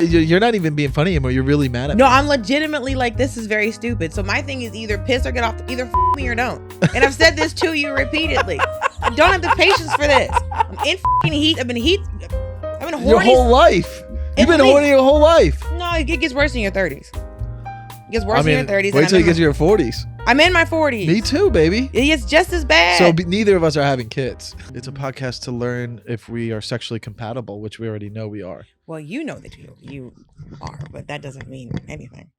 You're not even being funny anymore. You're really mad at me. No, I'm legitimately like, this is very stupid. So my thing is either piss or get off. Either me or don't. And I've said this to you repeatedly. I don't have the patience for this. I'm in heat. I've been horny. Your whole life. You've been horny your whole life. No, it gets worse in your 30s. It gets worse in your 30s. Wait till you get to your 40s. I'm in my 40s. Me too, baby. It's just as bad. So neither of us are having kids. It's a podcast to learn if we are sexually compatible, which we already know we are. Well, you know that you are, but that doesn't mean anything.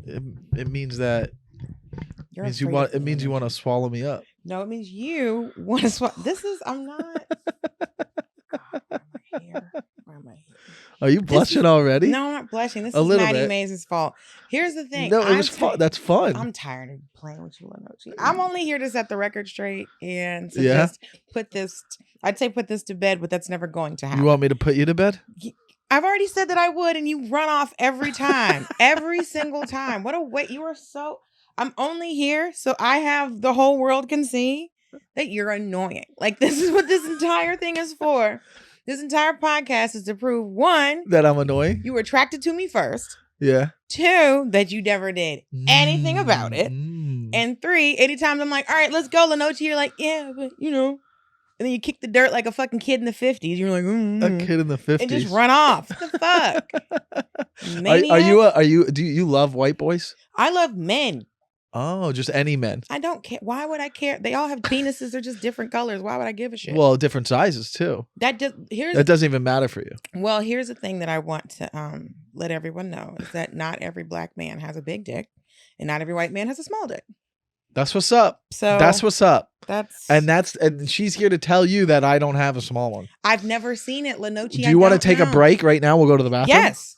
It means that it means you want to swallow me up. No, it means you want to swallow. I'm not. God, why am I here? Are you blushing already? No, I'm not blushing. This is Maddie Mays' fault. Here's the thing. No, it was fun. That's fun. I'm tired of playing with you, Lenochi. I'm only here to set the record straight and to just put this to bed, but that's never going to happen. You want me to put you to bed? I've already said that I would, and you run off every time. Every single time. What a way. You are so... I'm only here so the whole world can see that you're annoying. Like, this is what this entire thing is for. This entire podcast is to prove, 1, that I'm annoying. You were attracted to me first. Yeah. 2, that you never did anything about it. And 3, anytime I'm like, all right, let's go, Lenochi, you're like, yeah, but and then you kick the dirt like a fucking kid in the 50s. You're like, a kid in the 50s. And just run off. What the fuck? Do you love white boys? I love men. Oh, just any men. I don't care. Why would I care? They all have penises. They're just different colors. Why would I give a shit? Well, different sizes too. That doesn't even matter for you. Well, here's the thing that I want to let everyone know is that not every black man has a big dick, and not every white man has a small dick. That's what's up. So that's what's up. And she's here to tell you that I don't have a small one. I've never seen it, Lenochi. Do you want to take a break right now? We'll go to the bathroom. Yes.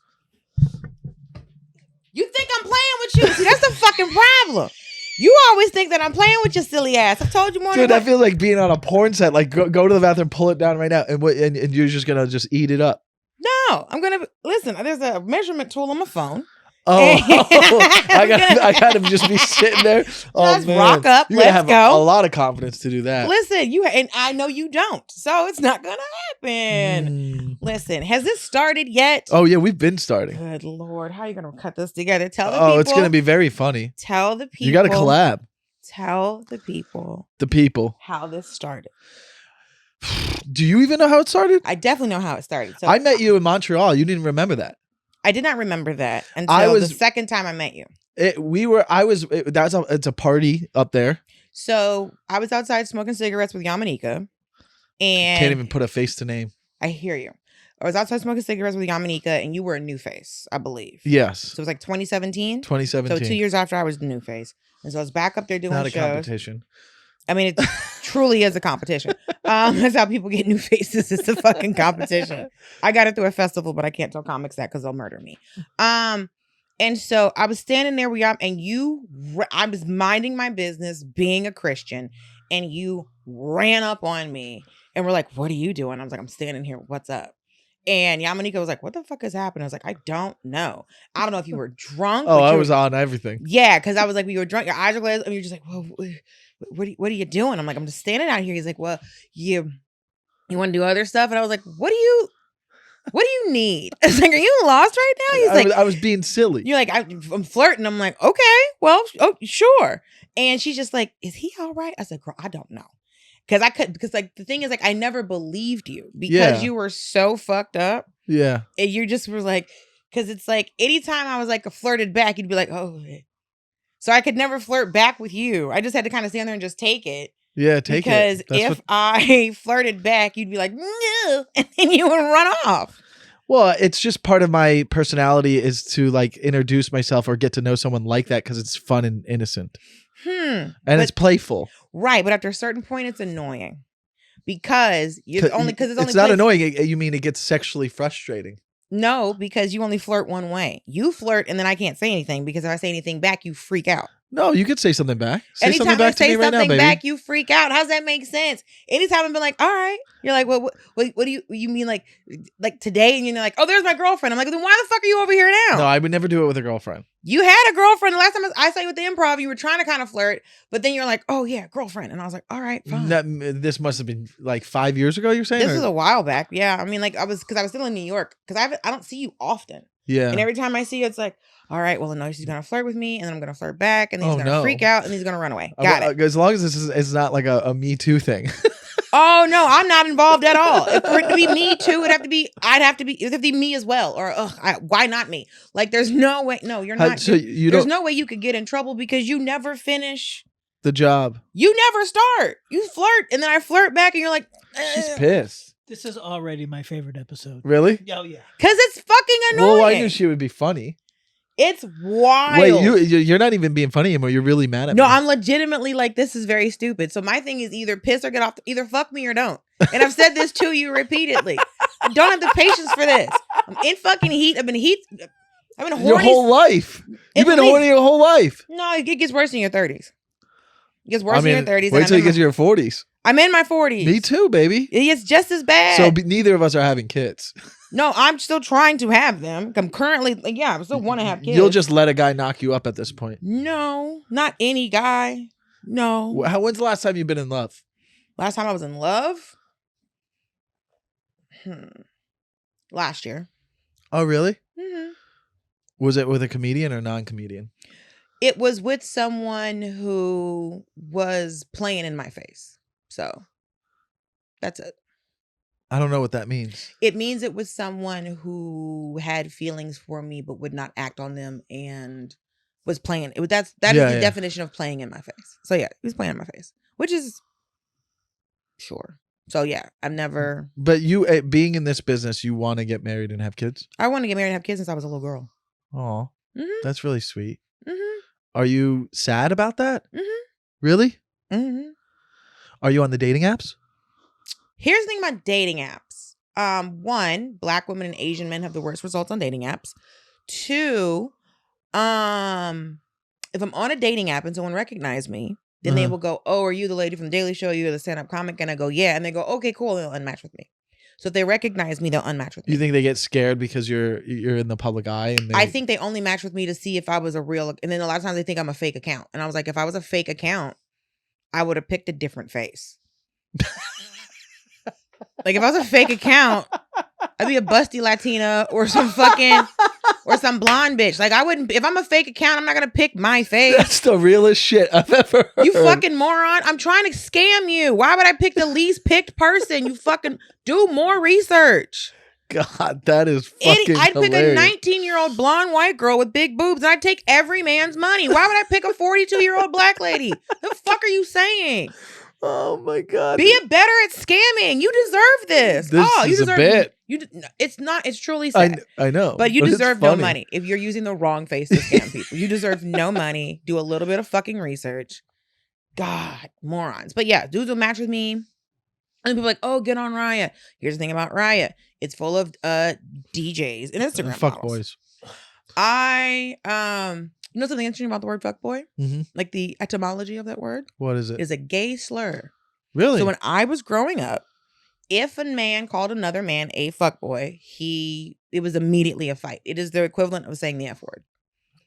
You think I'm playing with you? See, that's the fucking problem. You always think that I'm playing with your silly ass. I've told you more. Dude, I feel like being on a porn set. Like, go to the bathroom, pull it down right now, and you're just gonna just eat it up. No, I'm gonna listen. There's a measurement tool on my phone. Oh, I gotta just be sitting there. Oh, just man. Rock up. You let's have go. A lot of confidence to do that. Listen, and I know you don't, so it's not gonna happen. Listen, has this started yet? Oh yeah, we've been starting. Good Lord, how are you gonna cut this together? Tell the people. Oh, it's gonna be very funny. Tell the people. You got to collab. Tell the people. The people. How this started. Do you even know how it started? I definitely know how it started. So I met you in Montreal. You didn't remember that. I did not remember that until the second time I met you. It's a party up there. So I was outside smoking cigarettes with Yamanika, and can't even put a face to name. I hear you. I was outside smoking cigarettes with Yamanika, and you were a new face, I believe. Yes. So it was like 2017. 2017. So 2 years after I was the new face, and so I was back up there doing Not shows. a competition. I mean, it truly is a competition. That's how people get new faces. It's a fucking competition. I got it through a festival, but I can't tell comics that because they'll murder me. And so I was standing there I was minding my business, being a Christian, and you ran up on me and were like, "What are you doing?" I was like, "I'm standing here. What's up?" And Yamanika was like, "What the fuck is happening?" I was like, "I don't know. I don't know if you were drunk." Oh, I was on everything. Yeah, because I was like, "You were drunk. Your eyes are glazed." And you're just like, "Well, what are you doing?" I'm like, "I'm just standing out here." He's like, "Well, you want to do other stuff?" And I was like, What do you need? I was like, "Are you lost right now?" He's I was being silly. You're like, I'm flirting. I'm like, "Okay, well, sure." And she's just like, "Is he all right?" I said, "Girl, I don't know." Because like the thing is, like, I never believed you because you were so fucked up. Yeah. And you just were like, because it's like anytime I was like flirted back, you'd be like, "Oh." So I could never flirt back with you. I just had to kind of stand there and just take it. Yeah, take it. Because if I flirted back, you'd be like, "No," and then you would run off. Well, it's just part of my personality is to like introduce myself or get to know someone like that because it's fun and innocent. And it's playful. Right, but after a certain point, it's annoying. Because it's not annoying. You mean it gets sexually frustrating? No, because you only flirt one way. You flirt and then I can't say anything because if I say anything back, you freak out. No, you could say something back. Say Anytime something back to me right now, baby. back, you freak out. How's that make sense? Anytime I've been like, all right. You're like, well, what do you mean like today? And you're like, oh, there's my girlfriend. I'm like, then why the fuck are you over here now? No, I would never do it with a girlfriend. You had a girlfriend. The last time I saw you at the Improv, you were trying to kind of flirt, but then you're like, oh yeah, girlfriend. And I was like, all right, fine. This must have been like 5 years ago, you're saying? This was a while back. Yeah. I mean, like I was still in New York because I don't see you often. Yeah. And every time I see you, it's like, all right, well, no, she's going to flirt with me and then I'm going to flirt back and then he's going to freak out and he's going to run away. Got it. As long as this is not like a Me Too thing. Oh, no, I'm not involved at all. If for it to be me too, it'd have to be me as well. Or why not me? Like, there's no way. No, you're not. So there's no way you could get in trouble because you never finish the job. You never start. You flirt and then I flirt back and you're like, she's pissed. This is already my favorite episode. Really? Oh, yeah. Because it's fucking annoying. Well, I knew she would be funny. It's wild. Wait, you're not even being funny anymore. You're really mad at me. No, I'm legitimately like, this is very stupid. So my thing is either piss or get off. Either fuck me or don't. And I've said this to you repeatedly. I don't have the patience for this. I'm in fucking heat. I've been horny. Your whole life. You've been horny your whole life. No, it gets worse in your 30s. It gets worse in your 30s. Wait till you get to your 40s. I'm in my 40s. Me too, baby. It's just as bad. So neither of us are having kids. No, I'm still trying to have them. I'm currently, I still want to have kids. You'll just let a guy knock you up at this point. No, not any guy. No. When's the last time you've been in love? Last time I was in love? Last year. Oh, really? Mm-hmm. Was it with a comedian or non-comedian? It was with someone who was playing in my face. So that's it. I don't know what that means. It means it was someone who had feelings for me but would not act on them and was playing. That is the definition of playing in my face. So yeah, he was playing in my face, which is sure. So yeah, I've never. But you, being in this business, you want to get married and have kids? I want to get married and have kids since I was a little girl. Oh, that's really sweet. Mm-hmm. Are you sad about that? Mm-hmm. Really? Mm-hmm. Are you on the dating apps? Here's the thing about dating apps. One, Black women and Asian men have the worst results on dating apps. Two, if I'm on a dating app and someone recognizes me, then they will go, oh, are you the lady from the Daily Show? You're the stand-up comic? And I go, yeah. And they go, okay, cool. And they'll unmatch with me. So if they recognize me, they'll unmatch with me. You think they get scared because you're in the public eye? And I think they only match with me to see if I was a real, and then a lot of times they think I'm a fake account. And I was like, if I was a fake account, I would have picked a different face. Like if I was a fake account, I'd be a busty Latina or some blonde bitch. Like I wouldn't, if I'm a fake account, I'm not going to pick my face. That's the realest shit I've ever heard. You fucking moron. I'm trying to scam you. Why would I pick the least picked person? You fucking do more research. God, that is fucking I'd hilarious. pick a 19-year-old blonde white girl with big boobs and I'd take every man's money. Why would I pick a 42-year-old black lady? The fuck are you saying? Oh my God. Be better at scamming. You deserve this. This is a bit. It's not. It's truly sad. I know. But you deserve no money if you're using the wrong face to scam people. You deserve no money. Do a little bit of fucking research. God, morons. But yeah, dudes will match with me. And people are like, oh, get on Riot. Here's the thing about Riot. It's full of DJs and Instagram fuck models. Boys. You know something interesting about the word fuckboy? Mm-hmm. Like the etymology of that word? What is it? It's a gay slur. Really? So when I was growing up, if a man called another man a fuckboy, it was immediately a fight. It is the equivalent of saying the F word.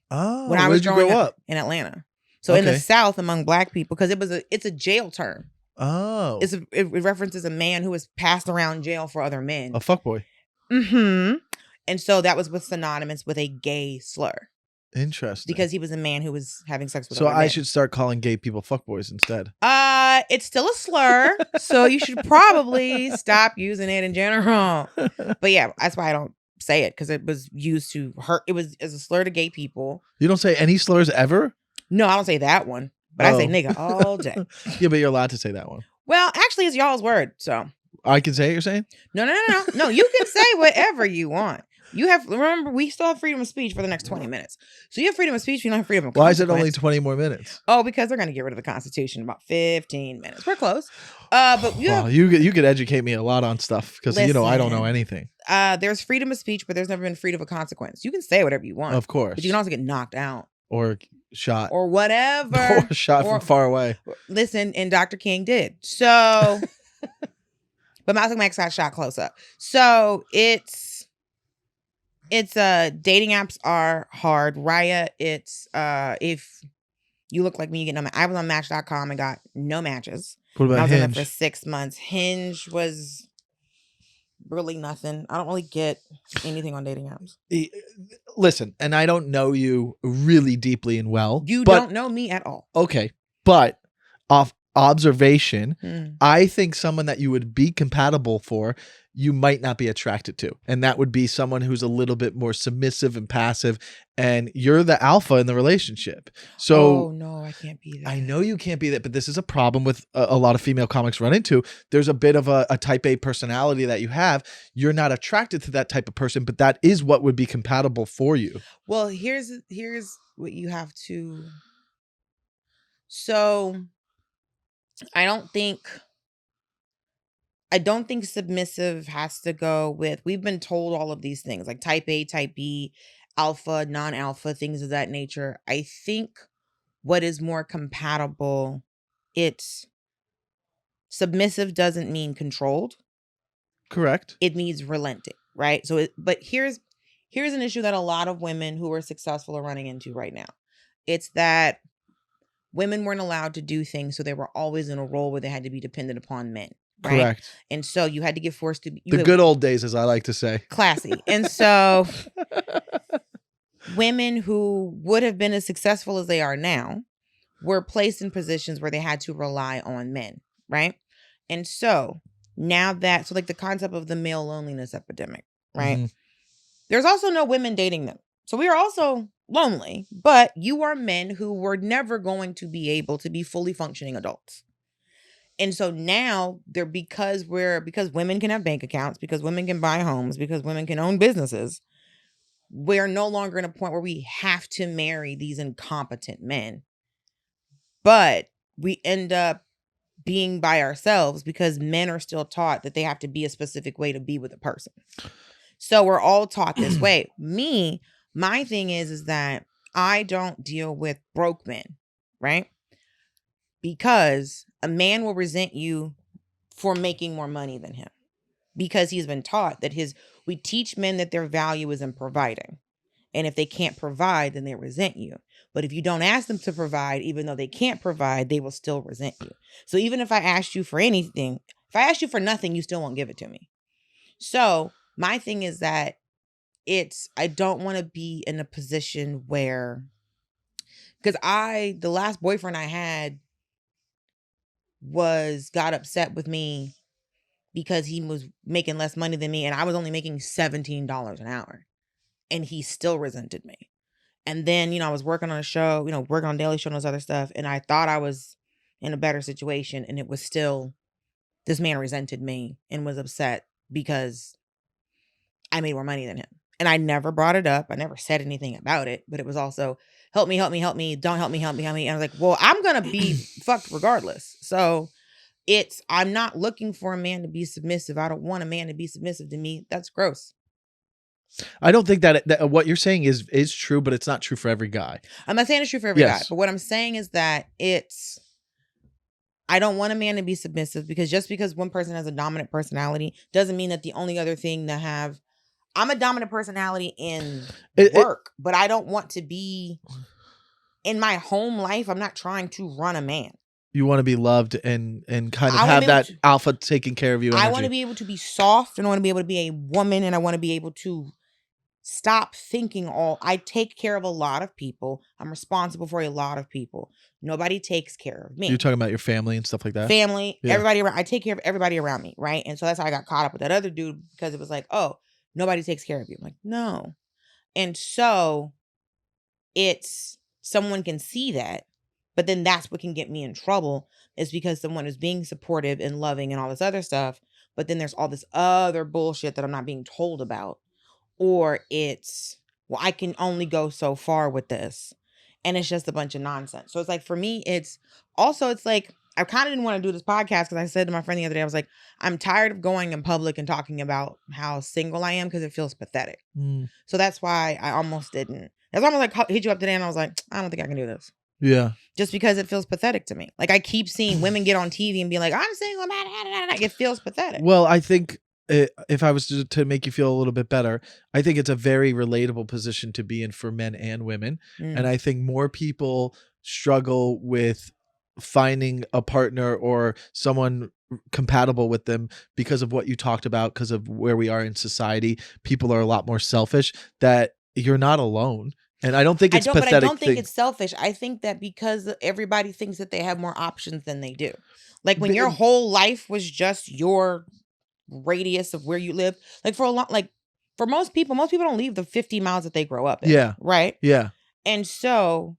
Oh, when I was growing up in Atlanta. So in the South among black people, because it's a jail term. Oh. It references a man who was passed around jail for other men. A fuckboy. Mm-hmm. And so that was synonymous with a gay slur. Interesting. Because he was a man who was having sex with other men. should start calling gay people fuckboys instead. It's still a slur, so you should probably stop using it in general. But yeah, that's why I don't say it, because it was used to hurt. It was as a slur to gay people. You don't say any slurs ever? No, I don't say that one. But I say nigga all day. Yeah, but you're allowed to say that one. Well, actually, it's y'all's word, so. I can say it, you're saying? No. No, you can say whatever you want. Remember, we still have freedom of speech for the next 20 minutes. So you have freedom of speech, you don't have freedom of Why is it only 20 more minutes? Oh, because they're going to get rid of the Constitution in about 15 minutes. We're close. But you could educate me a lot on stuff, because I don't know anything. There's freedom of speech, but there's never been freedom of consequence. You can say whatever you want. Of course. But you can also get knocked out. or shot or whatever. or shot from far away. Listen, and Dr. King did. So, but Malcolm X got shot close up. So it's dating apps are hard. Raya, it's if you look like me, you get no. I was on Match.com and got no matches. What about I was Hinge? on there for 6 months. Hinge was really nothing. I don't really get anything on dating apps. Listen, and I don't know you really deeply and well. You don't know me at all. Okay, but off observation, I think someone that you would be compatible for, you might not be attracted to. And that would be someone who's a little bit more submissive and passive, and you're the alpha in the relationship. So, oh no, I can't be that. I know you can't be that, but this is a problem with a lot of female comics run into. There's a bit of a type A personality that you have. You're not attracted to that type of person, but that is what would be compatible for you. Well, here's what you have to. So I don't think submissive has to go with, we've been told all of these things like type A, type B, alpha, non-alpha, things of that nature. I think what is more compatible, it's submissive doesn't mean controlled. Correct. It means relenting, right? So, but here's an issue that a lot of women who are successful are running into right now. It's that women weren't allowed to do things, so they were always in a role where they had to be dependent upon men. Right? Correct. And so you had to get forced to be the good old days, as I like to say. Classy. And so women who would have been as successful as they are now were placed in positions where they had to rely on men, right? And so now so like the concept of the male loneliness epidemic, right? Mm-hmm. There's also no women dating them. So we are also lonely, but you are men who were never going to be able to be fully functioning adults. And so now because women can have bank accounts, because women can buy homes, because women can own businesses, we're no longer in a point where we have to marry these incompetent men. But we end up being by ourselves because men are still taught that they have to be a specific way to be with a person. So we're all taught this way. My thing is that I don't deal with broke men, right? Because a man will resent you for making more money than him, because he's been taught that we teach men that their value is in providing. And if they can't provide, then they resent you. But if you don't ask them to provide, even though they can't provide, they will still resent you. So even if I asked you for anything, if I asked you for nothing, you still won't give it to me. So my thing is that I don't want to be in a position where, because the last boyfriend I had got upset with me because he was making less money than me and I was only making $17 an hour, and he still resented me. And then, I was working on a show, working on Daily Show and those other stuff, and I thought I was in a better situation, and it was still, this man resented me and was upset because I made more money than him. And I never brought it up. I never said anything about it, but it was also, help me, help me, help me. Don't help me, help me, help me. And I was like, well, I'm going to be fucked regardless. So I'm not looking for a man to be submissive. I don't want a man to be submissive to me. That's gross. I don't think that what you're saying is true, but it's not true for every guy. I'm not saying it's true for every guy, but what I'm saying is that I don't want a man to be submissive, because just because one person has a dominant personality doesn't mean that the only other thing to have. I'm a dominant personality in work, but I don't want to be in my home life. I'm not trying to run a man. You want to be loved and kind of have that alpha taking care of you. I want to be able to be soft, and I want to be able to be a woman, and I want to be able to stop thinking I take care of a lot of people. I'm responsible for a lot of people. Nobody takes care of me. You're talking about your family and stuff like that? Family, everybody around. I take care of everybody around me, right? And so that's how I got caught up with that other dude, because it was like, oh, nobody takes care of you. I'm like, no. And so someone can see that, but then that's what can get me in trouble, is because someone is being supportive and loving and all this other stuff, but then there's all this other bullshit that I'm not being told about. Or well, I can only go so far with this. And it's just a bunch of nonsense. So it's like, for me, it's like, I kind of didn't want to do this podcast because I said to my friend the other day, I was like, I'm tired of going in public and talking about how single I am because it feels pathetic. So that's why I almost didn't. That's why I was like, hit you up today and I was like, I don't think I can do this. Yeah. Just because it feels pathetic to me. Like I keep seeing women get on TV and be like, I'm single, it feels pathetic. Well, I think if I was to make you feel a little bit better, I think it's a very relatable position to be in for men and women. And I think more people struggle with finding a partner or someone compatible with them because of what you talked about, because of where we are in society. People are a lot more selfish, that you're not alone. And I don't think it's pathetic. But I don't think it's selfish. I think that because everybody thinks that they have more options than they do. Like when your whole life was just your radius of where you live. Like for most people don't leave the 50 miles that they grow up in. Yeah. Right? Yeah. And so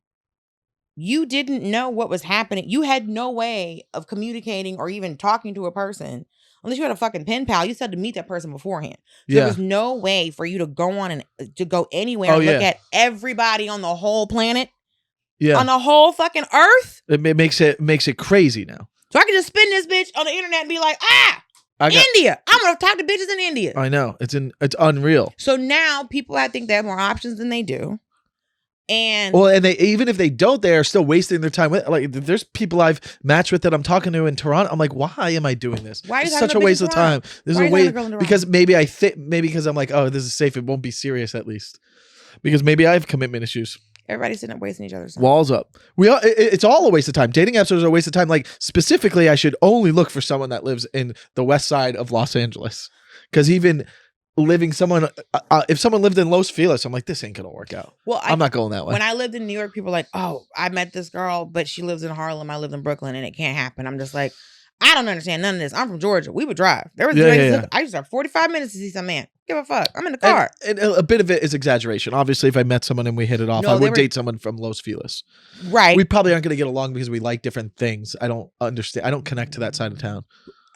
you didn't know what was happening. You had no way of communicating or even talking to a person unless you had a fucking pen pal. You said to meet that person beforehand. So there was no way for you to go on and to go anywhere and look at everybody on the whole planet. Yeah. On the whole fucking earth. It makes it crazy now. So I can just spin this bitch on the internet and be like, India. I'm gonna talk to bitches in India. I know. It's unreal. So now people I think they have more options than they do. And they, even if they don't, they are still wasting their time with, like, there's people I've matched with that I'm talking to in Toronto. I'm like, why am I doing this? Why is it's such a waste of time? This is a waste because maybe because I'm like, oh, this is safe. It won't be serious, at least, because maybe I have commitment issues. Everybody's sitting up wasting each other's time. Walls up. It's all a waste of time. Dating apps are a waste of time. Like, specifically, I should only look for someone that lives in the west side of Los Angeles, because even if someone lived in Los Feliz, I'm like, this ain't gonna work out. Well, I'm not going that way. When I lived in New York, people were like, oh, I met this girl, but she lives in Harlem. I live in Brooklyn, and it can't happen. I'm just like, I don't understand none of this. I'm from Georgia. We would drive. There was I used to have 45 minutes to see some man. Give a fuck. I'm in the car. And a bit of it is exaggeration. Obviously, if I met someone and we hit it off, I would date someone from Los Feliz. Right. We probably aren't going to get along because we like different things. I don't understand. I don't connect to that side of town.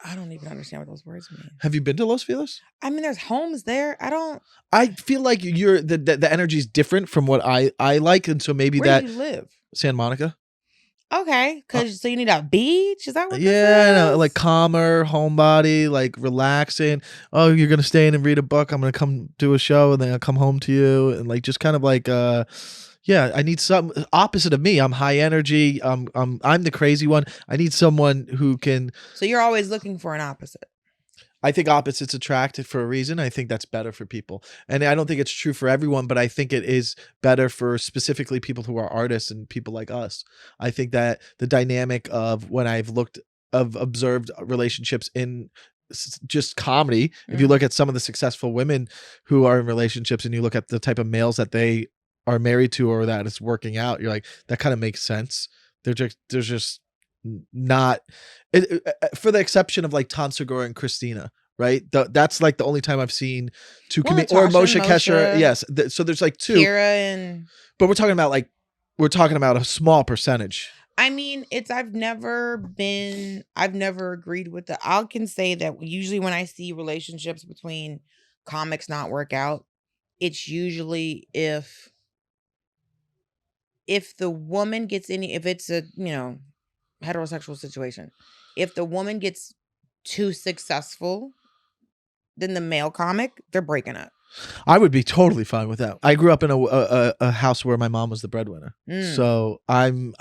I don't even understand what those words mean. Have you been to Los Feliz? I mean, there's homes there. I feel like the energy is different from what I like, and so maybe Where do you live? Santa Monica. Okay, so you need a beach? Is that what? Yeah, I know, like calmer, homebody, like relaxing. Oh, you're gonna stay in and read a book. I'm gonna come do a show, and then I'll come home to you, and like just kind of like yeah, I need some opposite of me. I'm high energy. I'm the crazy one. I need someone who can. So you're always looking for an opposite. I think opposites attract for a reason. I think that's better for people. And I don't think it's true for everyone, but I think it is better for specifically people who are artists and people like us. I think that the dynamic of when I've observed relationships in just comedy, if you look at some of the successful women who are in relationships and you look at the type of males that they are married to or that it's working out, you're like, that kind of makes sense. There's just not for the exception of like Tom Segura and Christina, right? That's like the only time I've seen two or Moshe Kesher. Yes, so there's like two. But we're talking about a small percentage. I mean, I've never agreed with I can say that usually when I see relationships between comics not work out, it's usually if the woman gets if it's a, heterosexual situation, if the woman gets too successful than the male comic, they're breaking up. I would be totally fine with that. I grew up in a house where my mom was the breadwinner, so I've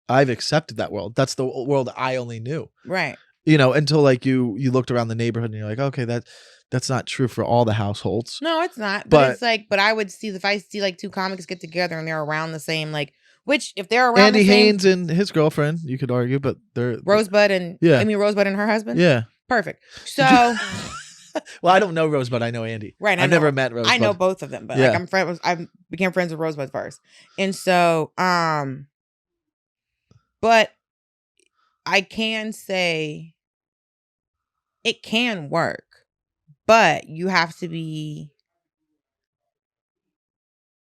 accepted that world. That's the world I only knew, right? Until like you looked around the neighborhood and you're like, okay, that's not true for all the households. No, it's not. But it's like, but I would see if I see like two comics get together and they're around the same, like. Which, if they're around Andy Haynes and his girlfriend, you could argue, but they're Rosebud and Rosebud and her husband. Yeah, perfect. So, well, I don't know Rosebud. I know Andy. Right, I've never met Rosebud. I know both of them, but like I became friends with Rosebud first, and so, but I can say it can work, but you have to be.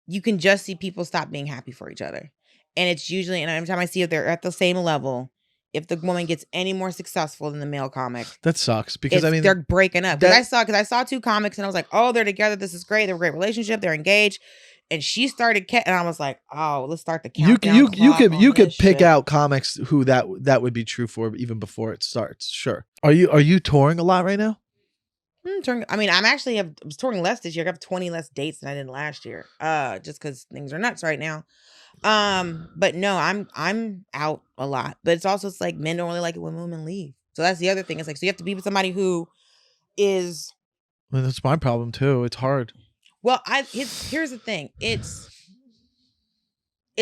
You can just see people stop being happy for each other. And it's usually, and every time I see if they're at the same level, if the woman gets any more successful than the male comic. That sucks because they're breaking up. Because I saw two comics and I was like, oh, they're together. This is great. They have a great relationship. They're engaged. And she started, and I was like, "Oh, let's start the countdown." You could pick out comics who that would be true for even before it starts. Sure. Are you touring a lot right now? I mean, I was touring less this year. I have 20 less dates than I did last year. Just because things are nuts right now. But no, I'm out a lot. But it's like men don't really like it when women leave. So that's the other thing. It's like, so you have to be with somebody who is. Well, that's my problem too. It's hard. Well, here's the thing. It's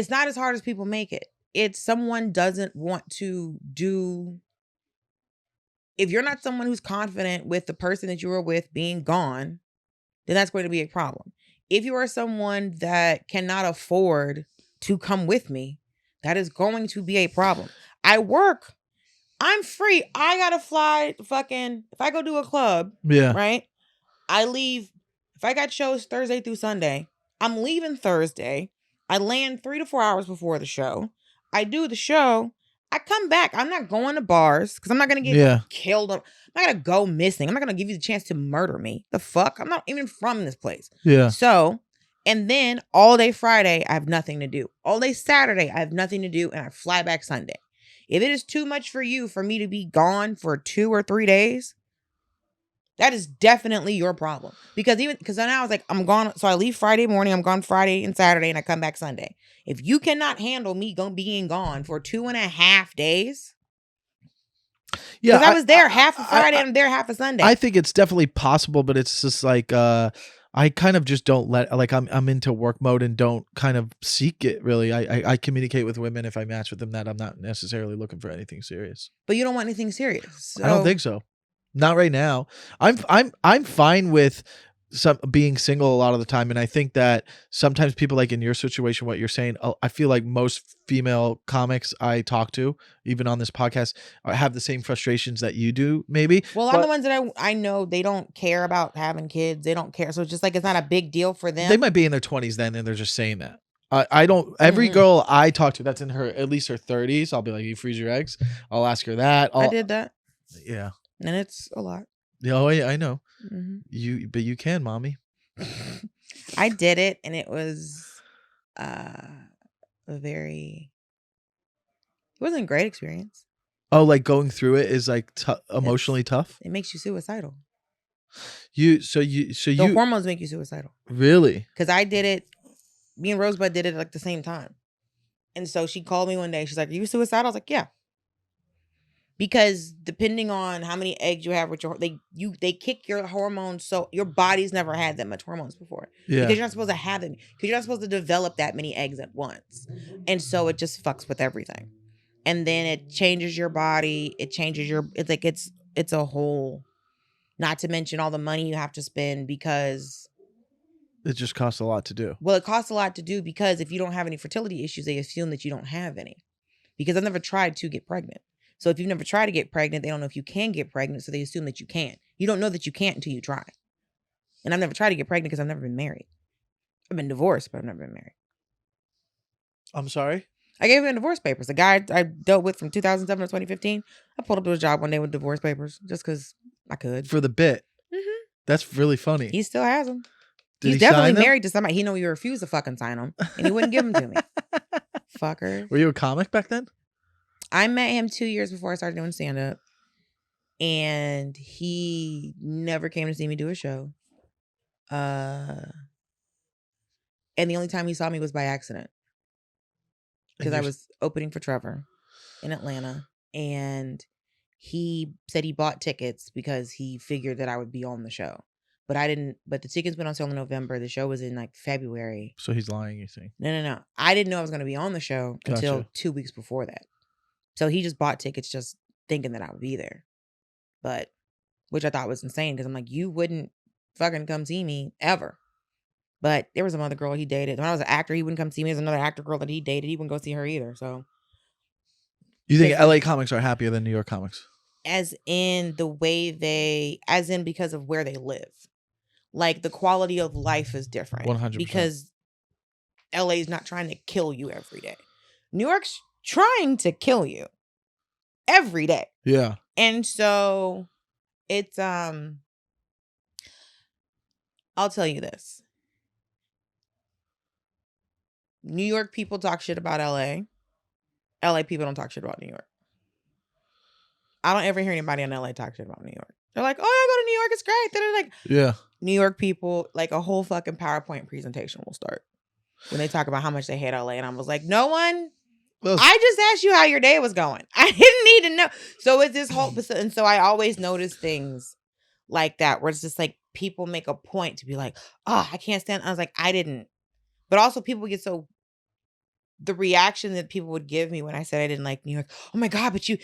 not as hard as people make it. It's someone doesn't want to do. If you're not someone who's confident with the person that you are with being gone, then that's going to be a problem. If you are someone that cannot afford to come with me, that is going to be a problem. I work. I'm free. I gotta fly if I go do a club, right? I leave. If I got shows Thursday through Sunday, I'm leaving Thursday. I land 3 to 4 hours before the show. I do the show. I come back. I'm not going to bars because I'm not going to get killed. I'm not going to go missing. I'm not going to give you the chance to murder me. The fuck? I'm not even from this place. Yeah. So, and then all day Friday, I have nothing to do. All day Saturday, I have nothing to do. And I fly back Sunday. If it is too much for you for me to be gone for 2 or 3 days, that is definitely your problem. Because then I was like, I'm gone. So I leave Friday morning. I'm gone Friday and Saturday, and I come back Sunday. If you cannot handle me being gone for 2.5 days, yeah, because I was there half of Friday and I'm there half of Sunday. I think it's definitely possible, but it's just like I kind of just don't I'm into work mode and don't kind of seek it really. I communicate with women if I match with them that I'm not necessarily looking for anything serious. But you don't want anything serious. So. I don't think so. Not right now. I'm fine with being single a lot of the time, and I think that sometimes people like in your situation, what you're saying, I feel like most female comics I talk to, even on this podcast, have the same frustrations that you do. Maybe. Well, a lot of the ones that I know, they don't care about having kids. They don't care, so it's just like it's not a big deal for them. They might be in their 20s then, and they're just saying that. I don't. Every girl I talk to that's in at least her 30s, I'll be like, "You freeze your eggs." I'll ask her that. I did that. Yeah. And it's a lot. Oh yeah, I know. Mm-hmm. But you can, mommy. I did it, and it was it wasn't a great experience. Oh, like going through it is like emotionally tough. It makes you suicidal. The hormones make you suicidal. Really? Because I did it. Me and Rosebud did it like the same time, and so she called me one day. She's like, "Are you suicidal?" I was like, "Yeah." Because depending on how many eggs you have with they kick your hormones, so your body's never had that much hormones before. Yeah. Because you're not supposed to have them. Because you're not supposed to develop that many eggs at once. And so it just fucks with everything. And then it changes your body. It changes it's a whole, not to mention all the money you have to spend because it just costs a lot to do. Well, it costs a lot to do because if you don't have any fertility issues, they assume that you don't have any. Because I've never tried to get pregnant. So if you've never tried to get pregnant, they don't know if you can get pregnant, so they assume that you can't. You don't know that you can't until you try. And I've never tried to get pregnant because I've never been married. I've been divorced, but I've never been married. I'm sorry? I gave him divorce papers. The guy I dealt with from 2007 to 2015, I pulled up to his job one day with divorce papers just because I could. For the bit? Mm-hmm. That's really funny. He still has them. He's definitely married to somebody. He know you refuse to fucking sign them, and he wouldn't give them to me. Fucker. Were you a comic back then? I met him 2 years before I started doing stand-up, and he never came to see me do a show. And the only time he saw me was by accident. Because I was opening for Trevor in Atlanta, and he said he bought tickets because he figured that I would be on the show. But I didn't, but the tickets went on sale in November. The show was in like February. So he's lying, you think? No. I didn't know I was going to be on the show until 2 weeks before that. So he just bought tickets just thinking that I would be there. But, which I thought was insane because I'm like, you wouldn't fucking come see me ever. But there was some other girl he dated. When I was an actor, he wouldn't come see me. There's another actor girl that he dated. He wouldn't go see her either. So. You think LA comics are happier than New York comics? As in because of where they live. Like the quality of life is different. 100%. Because LA is not trying to kill you every day. New York's trying to kill you every day. Yeah. And so it's I'll tell you this. New York people talk shit about LA. LA people don't talk shit about New York. I don't ever hear anybody in LA talk shit about New York. They're like, oh, I go to New York, it's great. They're like, Yeah. New York people, like a whole fucking PowerPoint presentation will start when they talk about how much they hate LA. And I was like, no one, I just asked you how your day was going. I didn't need to know. So it's this whole, and so I always notice things like that where it's just like people make a point to be like, oh, I can't stand. I was like, I didn't. But also people get so, the reaction that people would give me when I said I didn't like New York. Oh my God, but you,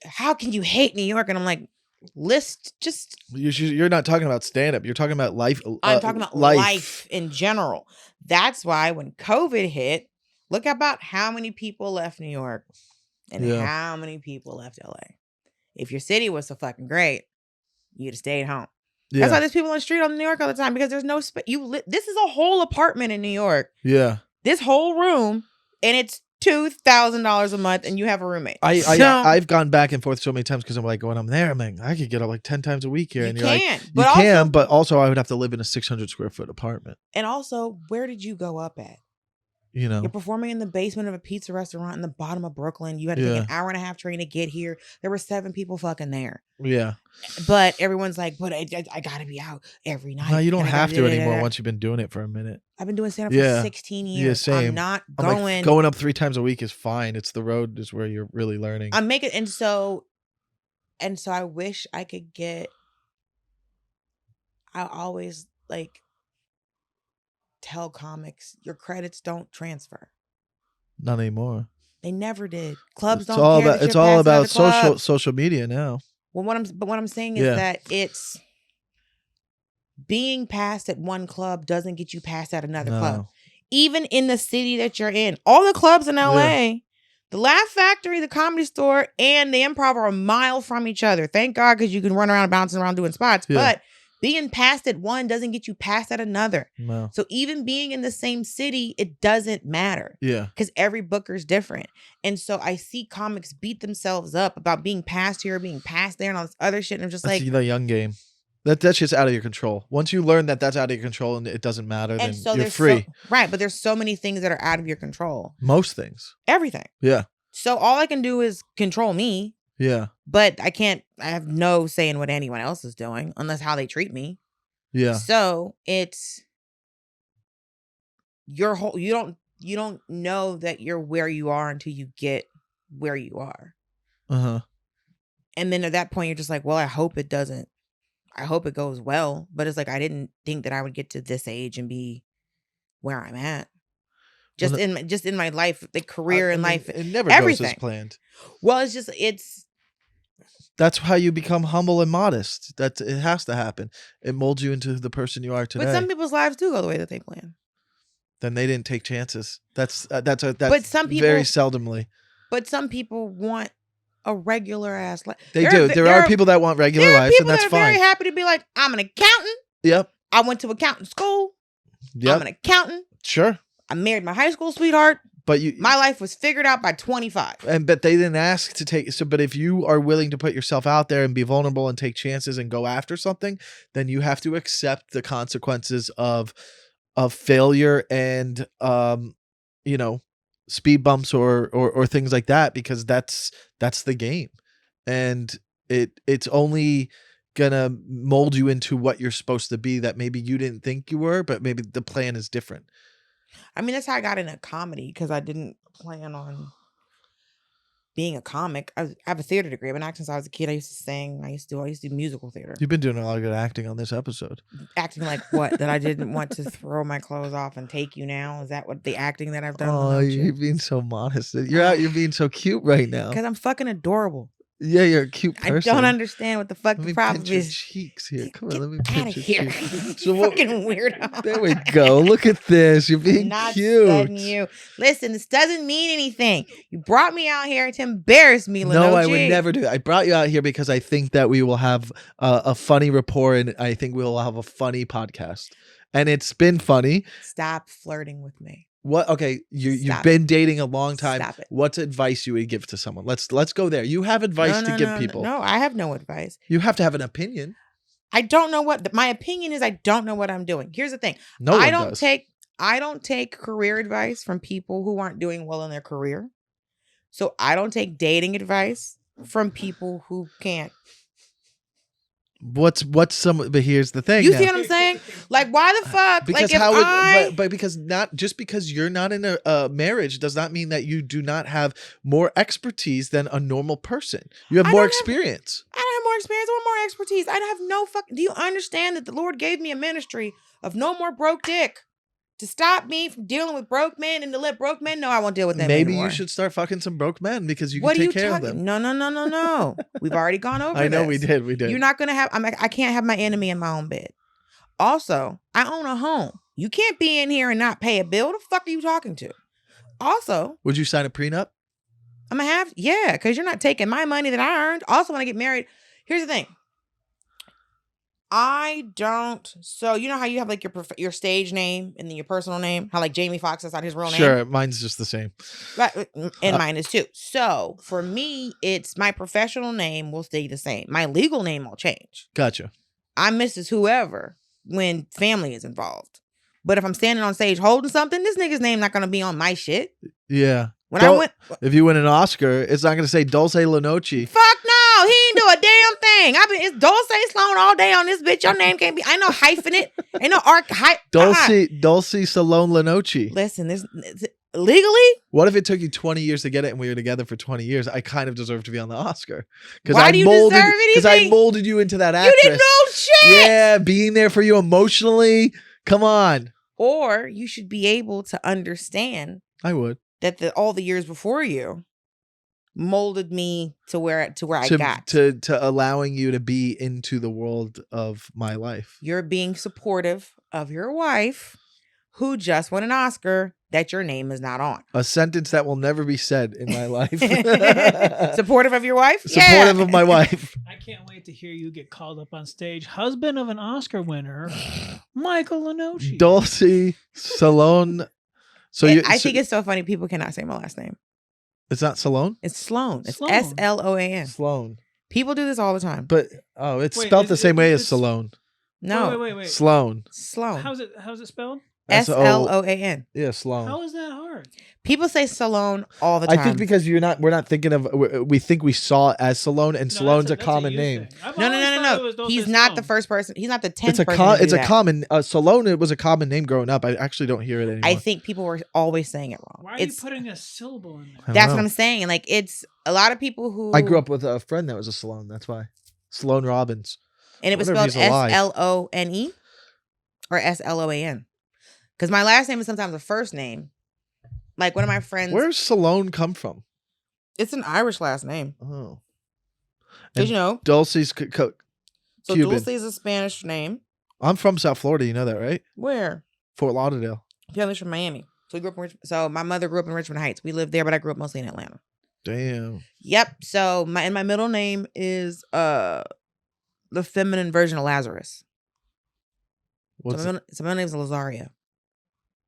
how can you hate New York? And I'm like, you're not talking about stand up. You're talking about life. I'm talking about life in general. That's why when COVID hit, look about how many people left New York and how many people left LA. If your city was so fucking great, you'd have stayed home. Yeah. That's why there's people on the street on New York all the time because there's no space. This is a whole apartment in New York. Yeah. This whole room. And it's $2,000 a month, and you have a roommate. I've gone back and forth so many times because I'm like, when I'm there, I'm like, I could get up like 10 times a week here. And you're like, but also I would have to live in a 600 square foot apartment. And also, where did you go up at? You know, you're performing in the basement of a pizza restaurant in the bottom of Brooklyn. You had to take an hour and a half train to get here. There were 7 people fucking there. Yeah. But everyone's like, but I got to be out every night. No, you don't have to anymore once you've been doing it for a minute. I've been doing stand-up for 16 years. Yeah, same. I'm not going. Going up 3 times a week is fine. It's the road is where you're really learning. I'm making, and so I wish I could get, I always like tell comics, your credits don't transfer. Not anymore. They never did. Clubs it's don't all care. About, it's all about social media now. Well, what I'm saying is that it's being passed at one club doesn't get you passed at another club. Even in the city that you're in, all the clubs in LA, the Laugh Factory, the Comedy Store, and the Improv are a mile from each other. Thank God, because you can run around bouncing around doing spots. Yeah. But being passed at one doesn't get you passed at another. No. So even being in the same city, it doesn't matter. Yeah. Because every booker's different. And so I see comics beat themselves up about being passed here, being passed there, and all this other shit. And I'm just That's the young game. That's just out of your control. Once you learn that that's out of your control and it doesn't matter, then you're free. Right. But there's so many things that are out of your control. Most things. Everything. Yeah. So all I can do is control me. Yeah. But I have no say in what anyone else is doing unless how they treat me. Yeah. So it's your whole, you don't know that you're where you are until you get where you are. Uh-huh. And then at that point you're just like, well, I hope it goes well. But it's like, I didn't think that I would get to this age and be where I'm at. Just in my life, the career and life. It never goes as planned. Well, that's how you become humble and modest. It has to happen. It molds you into the person you are today. But some people's lives do go the way that they plan. Then they didn't take chances. That's but some people, very seldomly. But some people want a regular ass life. They do. There are people that want regular lives, and that's fine. There are people that are very happy to be like, I'm an accountant. Yep. I went to accountant school. Yep. I'm an accountant. Sure. I married my high school sweetheart. But my life was figured out by 25. But they didn't ask to take. So, but if you are willing to put yourself out there and be vulnerable and take chances and go after something, then you have to accept the consequences of failure and speed bumps or things like that, because that's the game, and it's only gonna mold you into what you're supposed to be that maybe you didn't think you were, but maybe the plan is different. I mean, that's how I got into comedy, because I didn't plan on being a comic. I have a theater degree. I've been acting since I was a kid. I used to sing. I used to do musical theater. You've been doing a lot of good acting on this episode. Acting like what? That I didn't want to throw my clothes off and take you now? Is that what the acting that I've done? Oh, you're being so modest. You're being so cute right now. Because I'm fucking adorable. Yeah, you're a cute person. I don't understand what the fuck the problem is. Let me pinch your cheeks here. Come on, let me pinch your cheeks. So fucking weirdo. There we go. Look at this. You're being cute. Not you. Listen, this doesn't mean anything. You brought me out here to embarrass me, Lenoji. No, I would never do that. I brought you out here because I think that we will have a funny rapport, and I think we will have a funny podcast. And it's been funny. Stop flirting with me. What? Okay, you've been dating a long time. Stop it. What's advice you would give to someone? Let's go there. You have advice to give people. No, I have no advice. You have to have an opinion. I don't know what my opinion is. I don't know what I'm doing. Here's the thing. I don't does. I don't take career advice from people who aren't doing well in their career. So I don't take dating advice from people who can't. What's some? But here's the thing. You now. see what I'm saying? Like, why the fuck? Because like, but because not just because you're not in a marriage does not mean that you do not have more expertise than a normal person. You have more experience. I don't have more experience or more expertise. I have no fuck. Do you understand that the Lord gave me a ministry of no more broke dick to stop me from dealing with broke men and to let broke men know I won't deal with them Maybe anymore? you should start fucking some broke men because you What can are take you care talking? of them. No. We've already gone over I know this. we did. You're not going to have, I can't have my enemy in my own bed. Also, I own a home. You can't be in here and not pay a bill. The fuck are you talking to? Also, Would you sign a prenup? I'm going to have, yeah, because you're not taking my money that I earned. Also, when I get married, here's the thing. I don't. So you know how you have like your stage name and then your personal name? How like Jamie Foxx, that's not his real name? Sure, mine's just the same. Right, and mine is too. So for me, it's my professional name will stay the same. My legal name will change. Gotcha. I'm Mrs. Whoever when family is involved. But if I'm standing on stage holding something, this nigga's name not gonna be on my shit. Yeah. If you win an Oscar, it's not gonna say Dulce Lanochi. Fuck no, he ain't do a damn thing. It's Dulce Sloan all day on this bitch. Your name can't be. I know hyphenate. Ain't no arc. Dulce Sloan Lanochi. Listen, this legally. What if it took you 20 years to get it and we were together for 20 years? I kind of deserve to be on the Oscar. Why do you deserve anything? Because I molded you into that actress. You didn't know shit. Yeah, being there for you emotionally. Come on. Or you should be able to understand. I would. That all the years before you molded me to where I got to allowing you to be into the world of my life. You're being supportive of your wife who just won an Oscar that your name is not on. A sentence that will never be said in my life. Supportive of your wife? Supportive of my wife. I can't wait to hear you get called up on stage. Husband of an Oscar winner, Michael Lanochi. Dulce Sloan. I think it's so funny people cannot say my last name. It's not Sloan? It's Sloan. It's Sloan. Sloan. Sloan. People do this all the time. But it's spelled the same way as Sloan. No. Wait. Sloan. How's it spelled? Sloan. Yeah, Sloan. How is that hard? People say Sloan all the time. I think because we're not thinking of, we think we saw it as Sloan, and Sloan's a common name. No. He's not the first person. He's not the 10th person. It's a common, Sloan, it was a common name growing up. I actually don't hear it anymore. I think people were always saying it wrong. Why are you putting a syllable in there? That's what I'm saying. Like, it's a lot of people who. I grew up with a friend that was a Sloan. That's why. Sloan Robbins. And it was spelled Slone or Sloan. Because my last name is sometimes a first name. Like one of my friends. Where's Sloan come from? It's an Irish last name. Oh. Did you know? Dulce's So Cuban. Dulce is a Spanish name. I'm from South Florida. You know that, right? Where? Fort Lauderdale. Family's from Miami. So we grew up in So my mother grew up in Richmond Heights. We lived there, but I grew up mostly in Atlanta. Damn. Yep. So my middle name is the feminine version of Lazarus. What's so my middle name is Lazaria.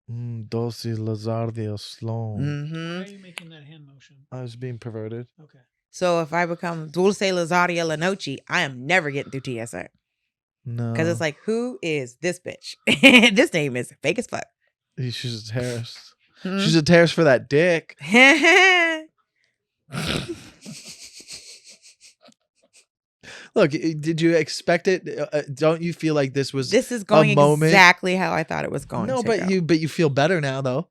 Dulce Lazario Sloan. Mm-hmm. Why are you making that hand motion? I was being perverted. Okay. So if I become Dulce Lazaria Lanochi, I am never getting through TSA. No. Because it's like, who is this bitch? This name is fake as fuck. She's a terrorist. She's a terrorist for that dick. Look, did you expect it? Don't you feel like this is going a moment? Exactly how I thought it was going? No, to but you feel better now, though.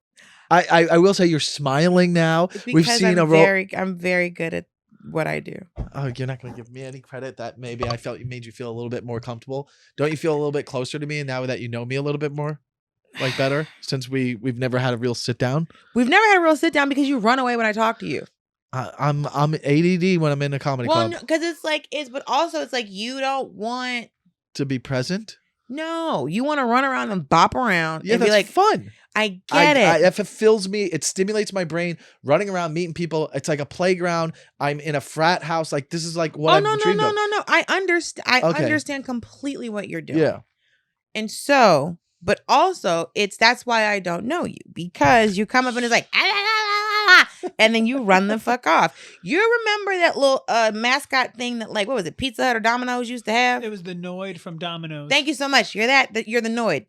I will say you're smiling now. We've seen I'm very good at what I do. Oh, you're not going to give me any credit that maybe I felt made you feel a little bit more comfortable. Don't you feel a little bit closer to me now that you know me a little bit more, like better? Since we've never had a real sit down. We've never had a real sit down because you run away when I talk to you. I'm ADD when I'm in a comedy club. Well, because but also it's like you don't want to be present. No, you want to run around and bop around. Yeah, and that's be like fun. I get it. It fulfills me. It stimulates my brain. Running around, meeting people. It's like a playground. I'm in a frat house. Like this is like what I've dreamed of. No. I understand. I understand completely what you're doing. Yeah. And so, but also, that's why I don't know you, because you come up and it's like, and then you run the fuck off. You remember that little mascot thing that, like, what was it, Pizza Hut or Domino's used to have? It was the Noid from Domino's. You're the Noid.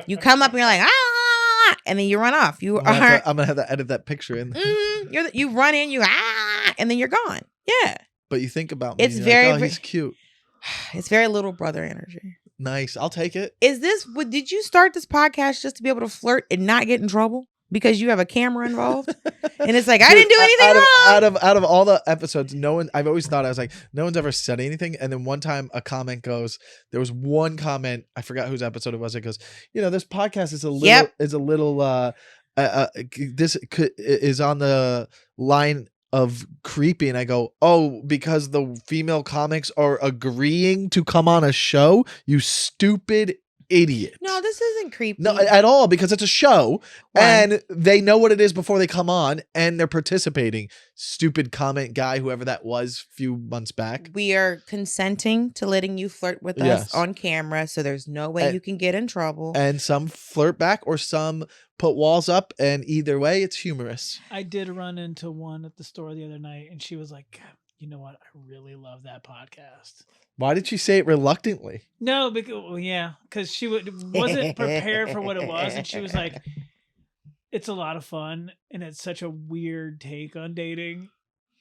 You come up and you're like, and then you run off. You I'm gonna have to edit that picture in. You run in, and then you're gone. Yeah. But you think about me. It's you're very, like, oh, he's cute. It's very little brother energy. Nice. I'll take it. Did you start this podcast just to be able to flirt and not get in trouble because you have a camera involved? And it's like, I didn't do anything wrong. Out of all the episodes, I've always thought, I was like, no one's ever said anything. And then one time a comment goes, there was one comment, I forgot whose episode it was. It goes, this podcast is a little, this is on the line of creepy. And I go, oh, because the female comics are agreeing to come on a show, you stupid idiot. No, this isn't creepy. No, at all, because it's a show and they know what it is before they come on and they're participating. Stupid comment guy, whoever that was a few months back. We are consenting to letting you flirt with us on camera, so there's no way you can get in trouble. And some flirt back or some put walls up, and either way, it's humorous. I did run into one at the store the other night, and she was like, you know what? I really love that podcast. Why did she say it reluctantly? No, because she wasn't prepared for what it was, and she was like, "It's a lot of fun, and it's such a weird take on dating."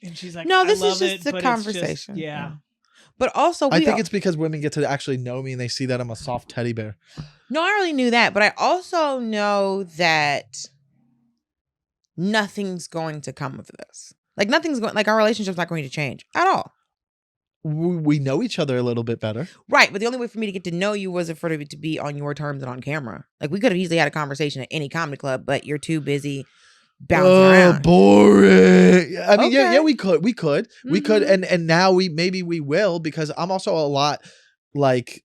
And she's like, "No, this I love is just a conversation." Yeah, but also, I think it's because women get to actually know me, and they see that I'm a soft teddy bear. No, I already knew that, but I also know that nothing's going to come of this. Like our relationship's not going to change at all. We know each other a little bit better. Right. But the only way for me to get to know you was for it to be on your terms and on camera. Like, we could have easily had a conversation at any comedy club, but you're too busy bouncing around. Boring. I mean, yeah, we could. And now maybe we will, because I'm also a lot like,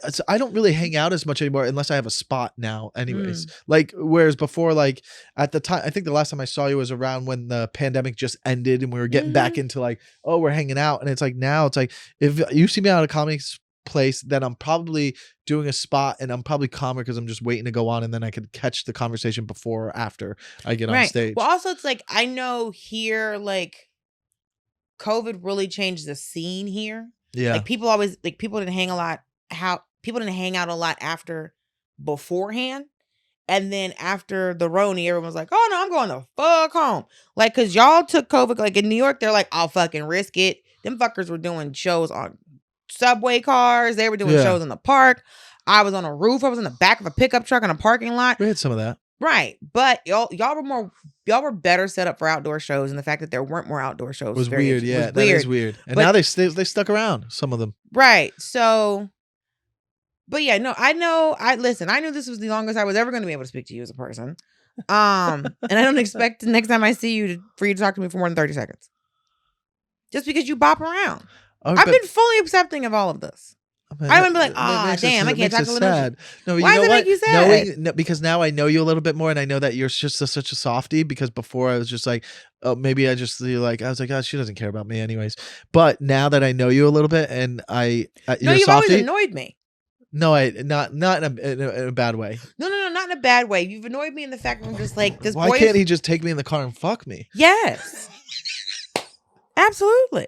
so I don't really hang out as much anymore unless I have a spot now anyways. Like, whereas before, like at the time, I think the last time I saw you was around when the pandemic just ended and we were getting back into like, oh, we're hanging out. And it's like, now it's like, if you see me out of a comedy place, then I'm probably doing a spot and I'm probably calmer because I'm just waiting to go on, and then I could catch the conversation before or after I get on stage. Well, also it's like, I know here, like, COVID really changed the scene here. Yeah. Like, people didn't hang out a lot beforehand. And then after the Roni, everyone was like, oh no, I'm going the fuck home. Like, cause y'all took COVID, like in New York, they're like, I'll fucking risk it. Them fuckers were doing shows on subway cars. They were doing shows in the park. I was on a roof. I was in the back of a pickup truck in a parking lot. We had some of that. Right. But y'all were better set up for outdoor shows, and the fact that there weren't more outdoor shows was weird. Yeah, that is weird. And now they stuck around, some of them. Right. So, but yeah, no, I knew this was the longest I was ever going to be able to speak to you as a person. And I don't expect the next time I see you for you to talk to me for more than 30 seconds. Just because you bop around. I've been fully accepting of all of this. I wouldn't be like, damn, I can't talk to Lenosia. No, why does it make you sad? Because now I know you a little bit more, and I know that you're just such a softie. Because before I was just like, oh, maybe I was like, oh, she doesn't care about me anyways. But now that I know you a little bit, and you've always annoyed me. No, not in a bad way. No, not in a bad way. You've annoyed me in the fact that I'm just like, this. Why can't he just take me in the car and fuck me? Yes, absolutely.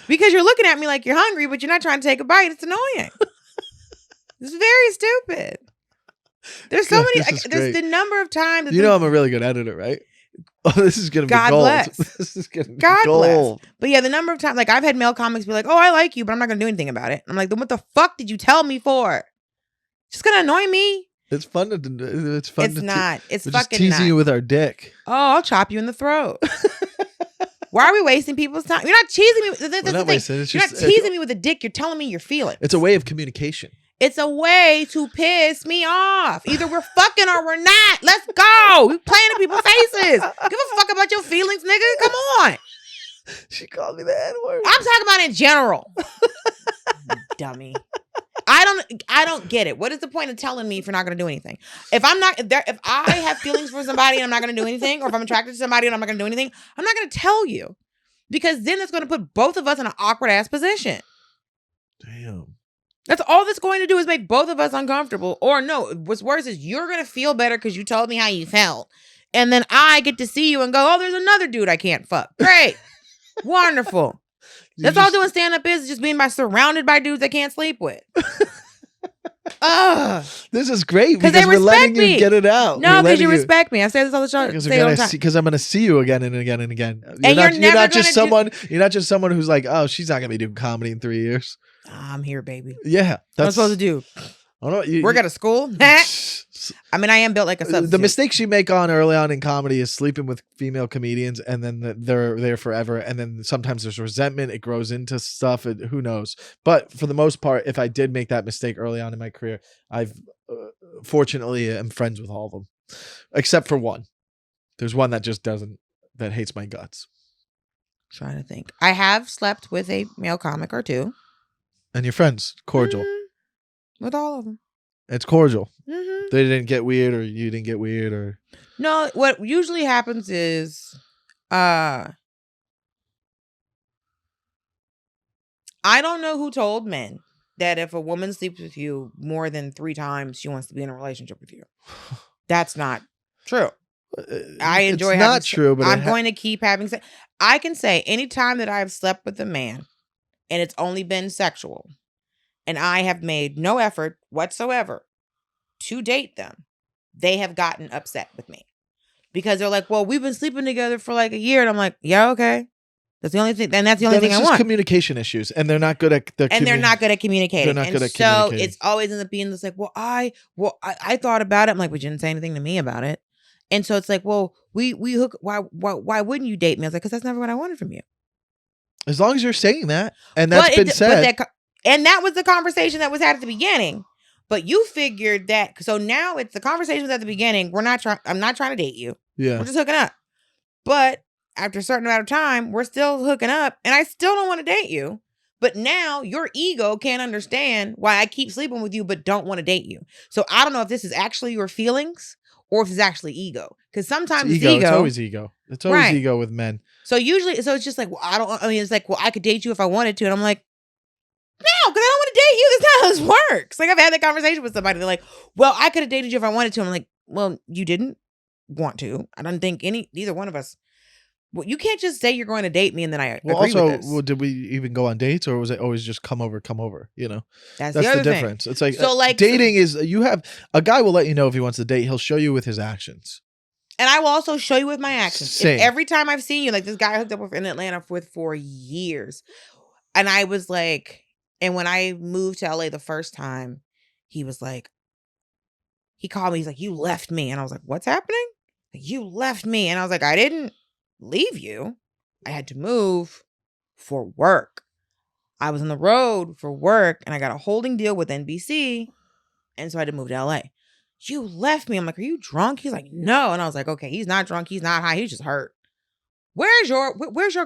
Because you're looking at me like you're hungry, but you're not trying to take a bite. It's annoying. It's very stupid. There's so many. There's the number of times. I'm a really good editor, right? Oh, this is gonna be gold. Bless. This is gonna be God gold. Bless. But yeah, the number of times, like, I've had male comics be like, "Oh, I like you, but I'm not gonna do anything about it." I'm like, "Then what the fuck did you tell me for? Just gonna annoy me?" It's fun to. It's fun. It's not. It's we're fucking just teasing not. You with our dick. Oh, I'll chop you in the throat. Why are we wasting people's time? You're not teasing me. That's the thing. You're not teasing me with a dick. You're telling me your feelings. It's a way of communication. It's a way to piss me off. Either we're fucking or we're not. Let's go. We're playing in people's faces. Give a fuck about your feelings, nigga. Come on. She called me the N-word. I'm talking about in general. Dummy. I don't get it. What is the point of telling me if you're not going to do anything? If I have feelings for somebody and I'm not going to do anything, or if I'm attracted to somebody and I'm not going to do anything, I'm not going to tell you, because then it's going to put both of us in an awkward ass position. Damn. That's all that's going to do, is make both of us uncomfortable. Or no, what's worse is you're going to feel better because you told me how you felt. And then I get to see you and go, oh, there's another dude I can't fuck. Great. Wonderful. That's all doing stand-up is just being surrounded by dudes I can't sleep with. Ugh. This is great 'Cause they because we're letting respect me. you get it out. No, because you respect me. I say this all the time. Because I'm going to see you again and again and again. You're not just someone. You're not just someone who's like, oh, she's not going to be doing comedy in 3 years. I'm here, baby. Yeah, What am I supposed to do? I don't know. Work at a school? I mean, I am built like a substitute. The mistakes you make early on in comedy is sleeping with female comedians, and then they're there forever. And then sometimes there's resentment; it grows into stuff. Who knows? But for the most part, if I did make that mistake early on in my career, I've fortunately am friends with all of them, except for one. There's one that just doesn't, that hates my guts. Trying to think. I have slept with a male comic or two. And your friends, cordial. With all of them. It's cordial. Mm-hmm. They didn't get weird, or you didn't get weird, or no. What usually happens is, I don't know who told men that if a woman sleeps with you more than 3 times, she wants to be in a relationship with you. That's not true. I enjoy. It's not true, but I'm going to keep having sex. I can say anytime that I've slept with a man, and it's only been sexual, and I have made no effort whatsoever to date them, they have gotten upset with me because they're like, well, we've been sleeping together for like a year. And I'm like, yeah, okay. That's the only thing. And that's the only thing I want. Communication issues. And they're not good at they're not good at communicating. They're not good at communicating. So it's always ends up being this like, I thought about it. I'm like, but you didn't say anything to me about it. And so it's like, well, we hook. Why wouldn't you date me? I was like, because that's never what I wanted from you. As long as you're saying that, and that's been said. And that was the conversation that was had at the beginning. But you figured that, so now it's the conversation was at the beginning. I'm not trying to date you. Yeah. We're just hooking up. But after a certain amount of time, we're still hooking up, and I still don't want to date you. But now your ego can't understand why I keep sleeping with you, but don't want to date you. So I don't know if this is actually your feelings or if it's actually ego. Because sometimes it's ego. It's always ego. It's always ego with men. So usually, it's just like, well, it's like, well, I could date you if I wanted to. And I'm like, no, because I don't want to date you. That's not how this works. Like, I've had that conversation with somebody. They're like, well, I could have dated you if I wanted to. I'm like, well, you didn't want to. I don't think neither one of us. Well, you can't just say you're going to date me and then I agree with this. Well, did we even go on dates, or was it always just come over? You know, that's the difference. Thing. It's like, so like dating is, you have a guy will let you know if he wants to date. He'll show you with his actions. And I will also show you with my actions. Same. Every time I've seen you, like this guy I hooked up with in Atlanta with for years. And I was like, and when I moved to LA the first time, he was like, he called me. He's like, you left me. And I was like, what's happening? Like, you left me. And I was like, I didn't leave you. I had to move for work. I was on the road for work and I got a holding deal with NBC. And so I had to move to LA. You left me. I'm like, are you drunk? He's like, no. And I was like, okay, he's not drunk. He's not high. He's just hurt. Where's your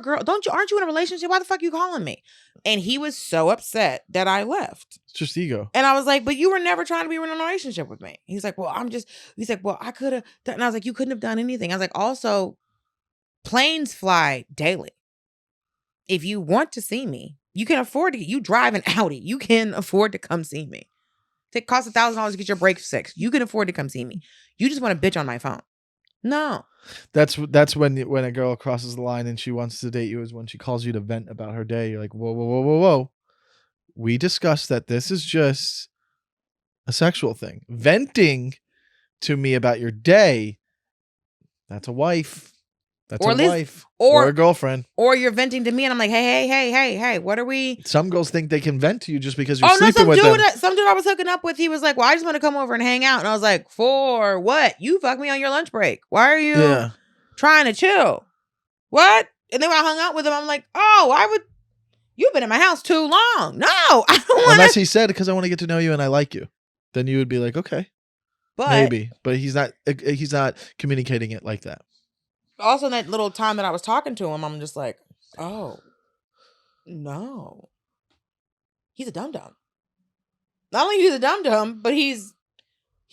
girl? Aren't you in a relationship? Why the fuck are you calling me? And he was so upset that I left. It's just ego. And I was like, but you were never trying to be in a relationship with me. He's like, he's like, well, I could have. And I was like, you couldn't have done anything. I was like, also, planes fly daily. If you want to see me, you can afford to. You drive an Audi. You can afford to come see me. It costs $1,000 to get your brakes fixed. You can afford to come see me. You just want to bitch on my phone. No. That's when a girl crosses the line and she wants to date you, is when she calls you to vent about her day. You're like, whoa. We discussed that this is just a sexual thing. Venting to me about your day, that's a wife. That's a wife or a girlfriend. Or you're venting to me and I'm like, hey, what are we? Some girls think they can vent to you just because you're sleeping with them. Some dude I was hooking up with, he was like, well, I just want to come over and hang out. And I was like, for what? You fuck me on your lunch break. Why are you trying to chill? What? And then when I hung out with him, I'm like, oh, why would... You've been in my house too long. No, I don't want to... Unless he said, because I want to get to know you and I like you. Then you would be like, okay. Maybe. But he's not communicating it like that. Also, in that little time that I was talking to him, I'm just like, oh, no. He's a dum-dum. Not only he's a dum-dum, but he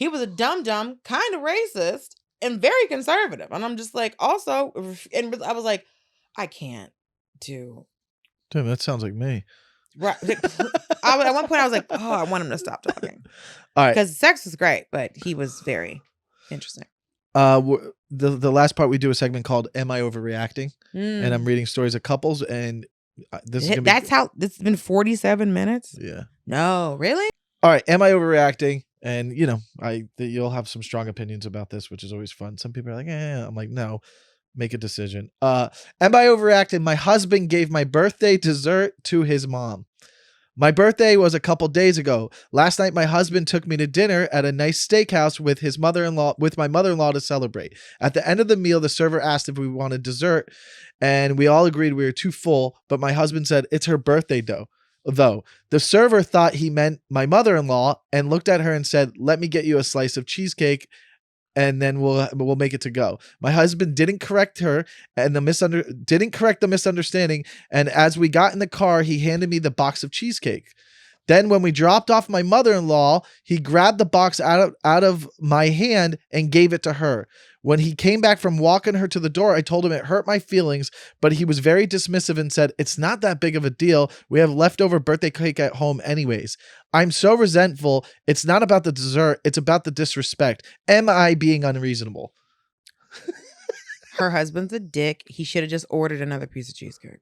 was a dum-dum, kind of racist, and very conservative. And I'm just like, also, and I was like, I can't do. Damn, that sounds like me. Right. At one point, I was like, oh, I want him to stop talking. All right. Because sex was great, but he was very interesting. The last part, we do a segment called "Am I Overreacting?" And I'm reading stories of couples, and this is how this has been 47 minutes. Yeah. No, really. All right. Am I overreacting? And you'll have some strong opinions about this, which is always fun. Some people are like, I'm like, no, make a decision. Am I overreacting? My husband gave my birthday dessert to his mom. My birthday was a couple days ago. Last night, my husband took me to dinner at a nice steakhouse with my mother-in-law to celebrate. At the end of the meal, the server asked if we wanted dessert, and we all agreed we were too full, but my husband said, it's her birthday though. The server thought he meant my mother-in-law and looked at her and said, let me get you a slice of cheesecake and then we'll make it to go. My husband didn't correct her and didn't correct the misunderstanding. And as we got in the car, he handed me the box of cheesecake. Then when we dropped off my mother-in-law, he grabbed the box out of my hand and gave it to her. When he came back from walking her to the door, I told him it hurt my feelings, but he was very dismissive and said, it's not that big of a deal. We have leftover birthday cake at home anyways. I'm so resentful. It's not about the dessert. It's about the disrespect. Am I being unreasonable? Her husband's a dick. He should have just ordered another piece of cheesecake.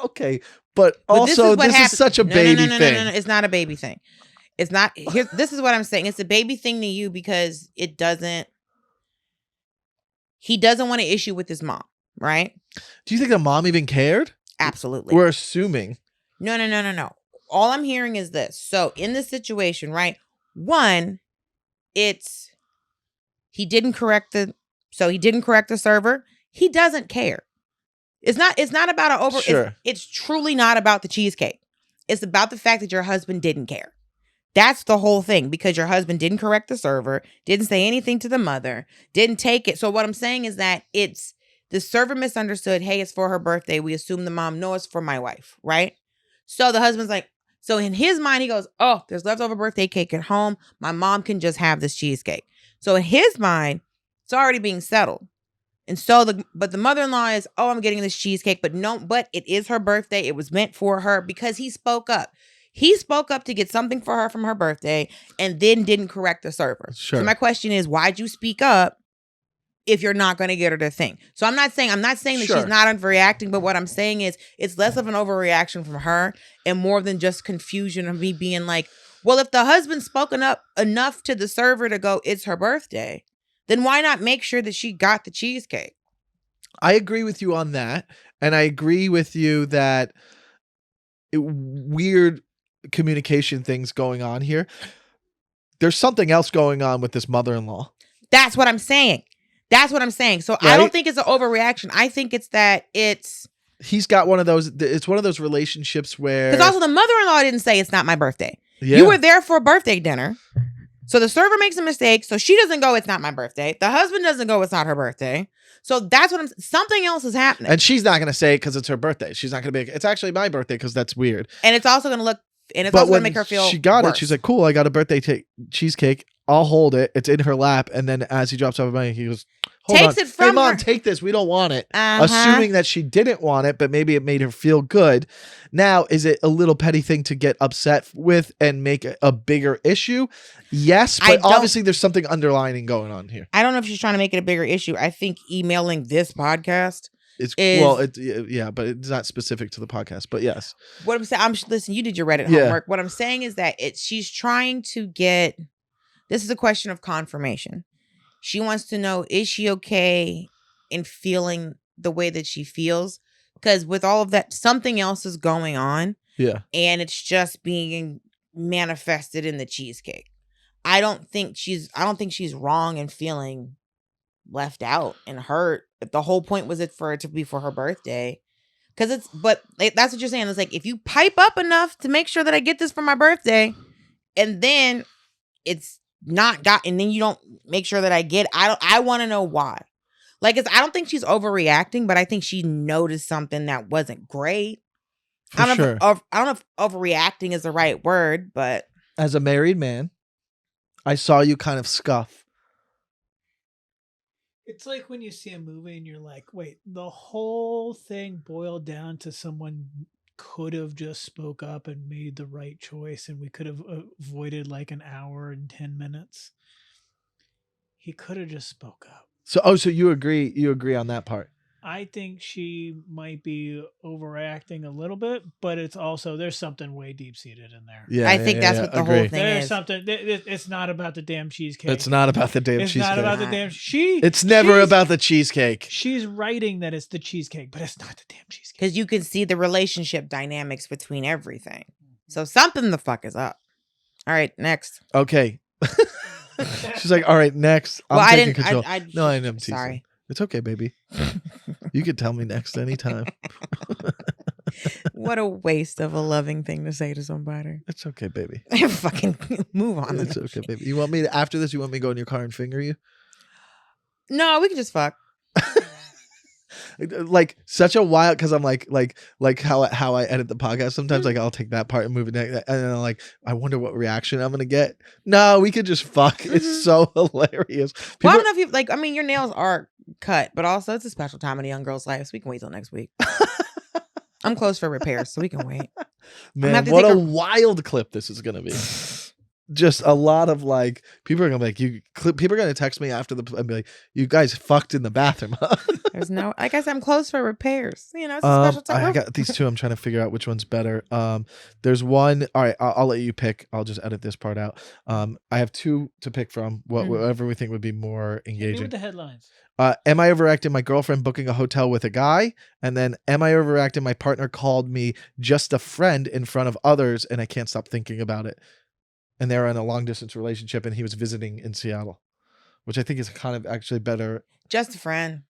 Okay, but also this is such a baby thing. No. It's not a baby thing. It's not. This is what I'm saying. It's a baby thing to you because he doesn't want to issue with his mom, right? Do you think the mom even cared? Absolutely. We're assuming. No. All I'm hearing is this. So in this situation, right? One, he didn't correct the server. He doesn't care. It's not about Sure. It's truly not about the cheesecake. It's about the fact that your husband didn't care. That's the whole thing, because your husband didn't correct the server, didn't say anything to the mother, didn't take it. So what I'm saying is that the server misunderstood. Hey, it's for her birthday. We assume the mom knows it's for my wife, right? So the husband's like, so in his mind, he goes, oh, there's leftover birthday cake at home. My mom can just have this cheesecake. So in his mind, it's already being settled. And so but the mother-in-law is, oh, I'm getting this cheesecake, but it is her birthday. It was meant for her, because he spoke up. He spoke up to get something for her from her birthday and then didn't correct the server. Sure. So my question is, why'd you speak up if you're not going to get her the thing? So I'm not saying that Sure. she's not overreacting, but what I'm saying is it's less of an overreaction from her and more than just confusion of me being like, well, if the husband spoken up enough to the server to go, it's her birthday, then why not make sure that she got the cheesecake? I agree with you on that. And I agree with you that weird communication things going on here. There's something else going on with this mother-in-law. That's what I'm saying. So right? I don't think it's an overreaction. I think it's that he's got one of those relationships where, because also the mother-in-law didn't say it's not my birthday. Yeah. You were there for a birthday dinner. So the server makes a mistake. So she doesn't go, it's not my birthday. The husband doesn't go, it's not her birthday. So that's what something else is happening. And she's not going to say it because it's her birthday. She's not going to be, it's actually my birthday because that's weird. And it's also going to look, and it's also going to make her feel she got worse. it. She's like, cool, I got a birthday cheesecake. I'll hold it. It's in her lap. And then as he drops off the money, he goes, takes it from hey, Mom, her. take this. We don't want it. Assuming that she didn't want it, but maybe it made her feel good. Now, is it a little petty thing to get upset with and make a bigger issue? Yes, but obviously there's something underlining going on here. I don't know if she's trying to make it a bigger issue. I think emailing this podcast but it's not specific to the podcast, but yes. What I'm saying, listen, you did your Reddit homework. What I'm saying is that she's trying to get, this is a question of confirmation. She wants to know, is she okay in feeling the way that she feels? Because with all of that, something else is going on. Yeah. And it's just being manifested in the cheesecake. I don't think she's wrong in feeling left out and hurt. If the whole point was for it to be for her birthday. That's what you're saying. It's like, if you pipe up enough to make sure that I get this for my birthday, and then it's not got, and then you don't make sure that I get, I want to know why. Like, I don't think she's overreacting, but I think she noticed something that wasn't great. I don't know if overreacting is the right word, but as a married man, I saw you kind of scuff. It's like when you see a movie and you're like, wait, the whole thing boiled down to someone could have just spoke up and made the right choice, and we could have avoided like an hour and 10 minutes. He could have just spoke up. So you agree on that part? I think she might be overacting a little bit, but it's also there's something way deep seated in there. Yeah, I think that's what the whole agree. thing There's is. something. It's not about the damn cheesecake. It's not about the damn It's cheesecake. not about the damn. It's never about the cheesecake. She's writing that it's the cheesecake, but it's not the damn cheesecake. Because you can see the relationship dynamics between everything. So something the fuck is up. All right, next. Okay. She's like, all right, next. I'm taking control. No, I'm teasing. Sorry. It's okay, baby. You can tell me next anytime. What a waste of a loving thing to say to somebody. It's okay, baby. Fucking move on. It's okay, baby. You want me to, after this, you want me to go in your car and finger you? No, we can just fuck. Like such a wild, because I'm like how I edit the podcast sometimes, like I'll take that part and move it next, and then I'm like, I wonder what reaction I'm gonna get. No, we could just fuck. It's so hilarious. Well, I don't know if you like, I mean, your nails are cut, but also it's a special time in a young girl's life, so we can wait till next week. I'm closed for repairs, so we can wait. Man, what a wild clip this is gonna be. Just a lot of like, people are gonna be like, people are gonna text me after and be like, you guys fucked in the bathroom. There's no, like I said, I'm closed for repairs. You know, it's a special time. I got these two. I'm trying to figure out which one's better. There's one. All right, I'll let you pick. I'll just edit this part out. I have two to pick from. Whatever we think would be more engaging. Hit me with the headlines. Am I overacting my girlfriend booking a hotel with a guy? And then, am I overacting my partner called me just a friend in front of others and I can't stop thinking about it? And they're in a long distance relationship and he was visiting in Seattle, which I think is kind of actually better. Just a friend.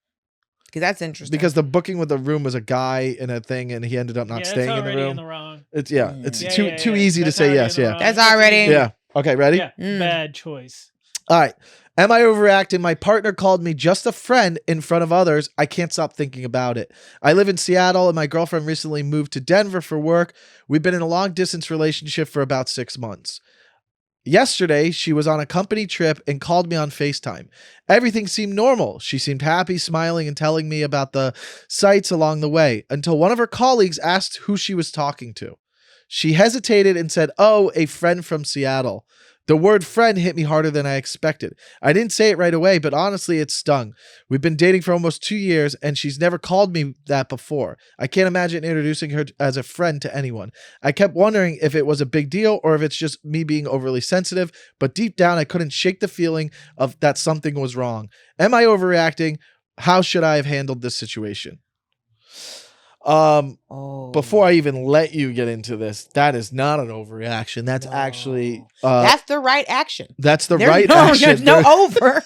Because that's interesting. Because the booking with the room was a guy in a thing and he ended up not staying in the room. In the wrong. It's too easy to say yes. Yeah. That's already. Yeah. Okay. Ready? Yeah. Bad choice. All right. Am I overacting? My partner called me just a friend in front of others. I can't stop thinking about it. I live in Seattle and my girlfriend recently moved to Denver for work. We've been in a long distance relationship for about 6 months. Yesterday, she was on a company trip and called me on FaceTime. Everything seemed normal. She seemed happy, smiling, and telling me about the sights along the way until one of her colleagues asked who she was talking to. She hesitated and said, "Oh, a friend from Seattle." The word friend hit me harder than I expected. I didn't say it right away, but honestly, it stung. We've been dating for almost 2 years, and she's never called me that before. I can't imagine introducing her as a friend to anyone. I kept wondering if it was a big deal or if it's just me being overly sensitive, but deep down, I couldn't shake the feeling of that something was wrong. Am I overreacting? How should I have handled this situation? Before I even let you get into this, that is not an overreaction. That's actually that's the right action. That's the right action. There's no over.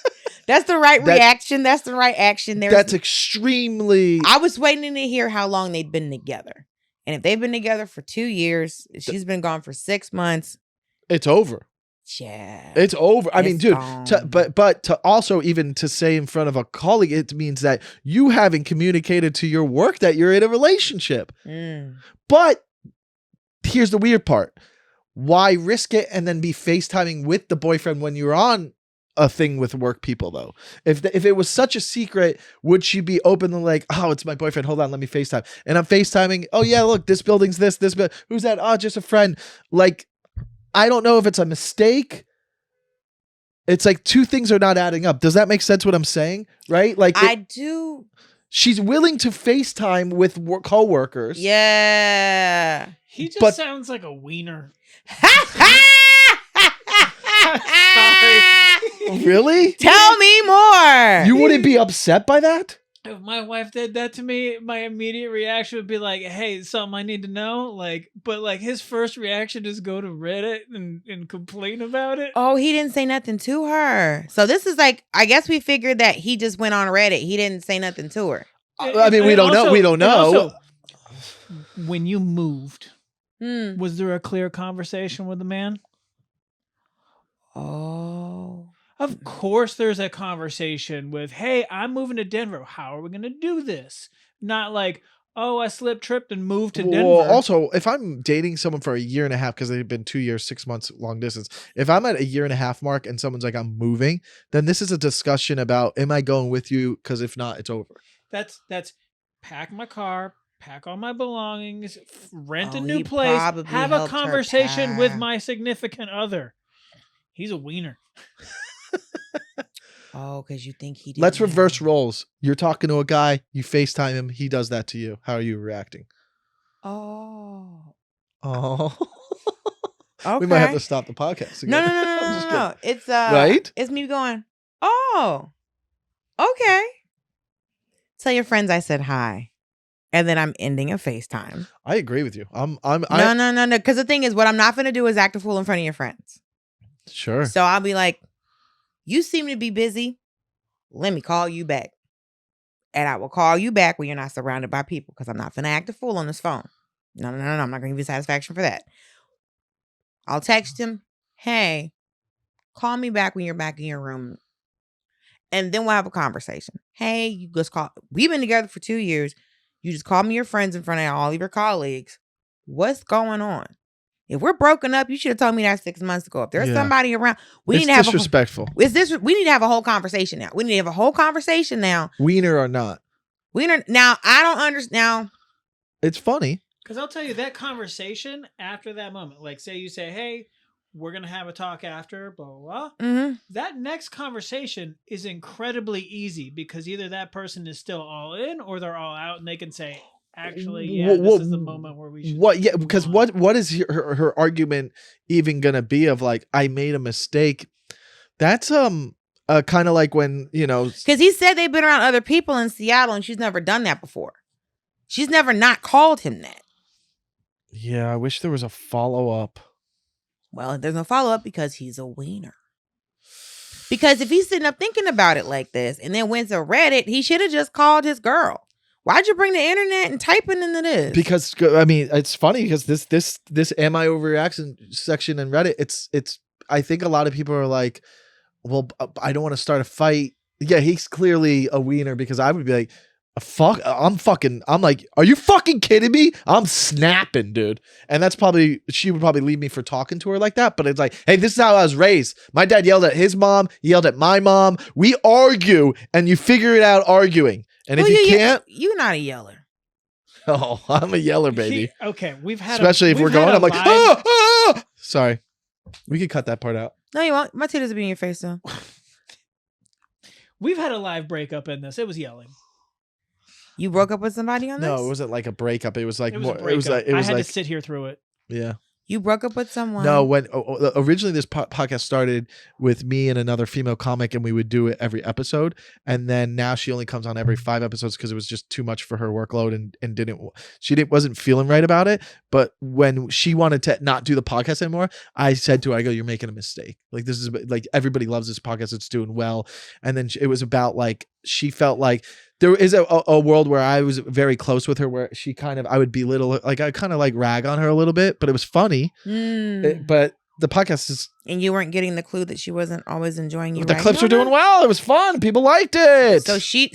That's the right reaction. That's the right action. That's extremely. I was waiting to hear how long they'd been together, and if they've been together for 2 years, she's been gone for 6 months. It's over. Yeah, it's over. I mean, dude, gone. but to also even to say in front of a colleague, it means that you haven't communicated to your work that you're in a relationship. But here's the weird part. Why risk it and then be FaceTiming with the boyfriend when you're on a thing with work people, though? If it was such a secret, would she be openly like, "Oh, it's my boyfriend. Hold on, let me FaceTime." And I'm FaceTiming. "Oh yeah, look, this building's this. Who's that? Oh, just a friend." Like, I don't know if it's a mistake. It's like two things are not adding up. Does that make sense what I'm saying? Right? Like, I do. She's willing to FaceTime with coworkers. Yeah. He just sounds like a wiener. Sorry. Really? Tell me more. You wouldn't be upset by that? If my wife did that to me, my immediate reaction would be like, "Hey, something I need to know." Like, but like his first reaction is go to Reddit and complain about it. Oh, he didn't say nothing to her. So this is like, I guess we figured that he just went on Reddit. He didn't say nothing to her. I mean, we don't know. We don't know. Also, when you moved, was there a clear conversation with the man? Oh. Of course there's a conversation with, "Hey, I'm moving to Denver. How are we going to do this?" Not like, "Oh, I tripped and moved to Denver." Well, also, if I'm dating someone for a year and a half, because they've been 2 years, 6 months, long distance, if I'm at a year and a half mark and someone's like, "I'm moving," then this is a discussion about, am I going with you? Because if not, it's over. That's pack my car, pack all my belongings, rent a new place, have a conversation with my significant other. He's a wiener. Oh, because you think he did. Let's reverse roles. You're talking to a guy, you FaceTime him, he does that to you. How are you reacting? Oh. Oh. Okay. We might have to stop the podcast again. No. It's right? It's me going, oh, okay. Tell your friends I said hi. And then I'm ending a FaceTime. I agree with you. No. Because the thing is, what I'm not going to do is act a fool in front of your friends. Sure. So I'll be like, you seem to be busy. Let me call you back. And I will call you back when you're not surrounded by people because I'm not going to act a fool on this phone. No. I'm not going to give you satisfaction for that. I'll text him, hey, call me back when you're back in your room. And then we'll have a conversation. Hey, you just call. We've been together for 2 years. You just call me your friends in front of all of your colleagues. What's going on? If we're broken up, you should have told me that 6 months ago. If there's somebody around, we need to have disrespectful. We need to have a whole conversation now. We need to have a whole conversation now. Wiener or not. Wiener. Now, I don't understand. Now, it's funny. Because I'll tell you, that conversation after that moment, like say you say, hey, we're going to have a talk after, blah, blah, blah. Mm-hmm. That next conversation is incredibly easy because either that person is still all in or they're all out and they can say, actually, yeah, this is the moment where we should. What? Yeah, because what is her argument even going to be of like, I made a mistake? That's kind of like when, because he said they've been around other people in Seattle and she's never done that before. She's never not called him that. Yeah, I wish there was a follow-up. Well, there's no follow-up because he's a wiener. Because if he's sitting up thinking about it like this and then went to Reddit, he should have just called his girl. Why'd you bring the internet and type it into this? Because, I mean, it's funny because this am I overreaction section in Reddit, it's I think a lot of people are like, well, I don't want to start a fight. Yeah, he's clearly a wiener because I would be like, I'm like, are you fucking kidding me? I'm snapping, dude. And she would probably leave me for talking to her like that. But it's like, hey, this is how I was raised. My dad yelled at his mom. He yelled at my mom. We argue and you figure it out arguing. And if you can't. You're not a yeller. Oh, I'm a yeller, baby. Okay. Especially if we're going, I'm like, Sorry. We could cut that part out. No, you won't. My titties will be in your face, though. We've had a live breakup in this. It was yelling. You broke up with somebody on this? No, it wasn't like a breakup. It was like more. It was like I had to sit here through it. Yeah. You broke up with someone? No, when originally this podcast started with me and another female comic, and we would do it every episode. And then now she only comes on every 5 episodes because it was just too much for her workload and wasn't feeling right about it. But when she wanted to not do the podcast anymore, I said to her, I go, you're making a mistake. Like, this is like, everybody loves this podcast. It's doing well. And then it was about like, she felt like there is a world where I was very close with her where she I would belittle, like I kind of like rag on her a little bit, but it was funny. But the podcast is. And you weren't getting the clue that she wasn't always enjoying you. The clips were doing well. It was fun. People liked it.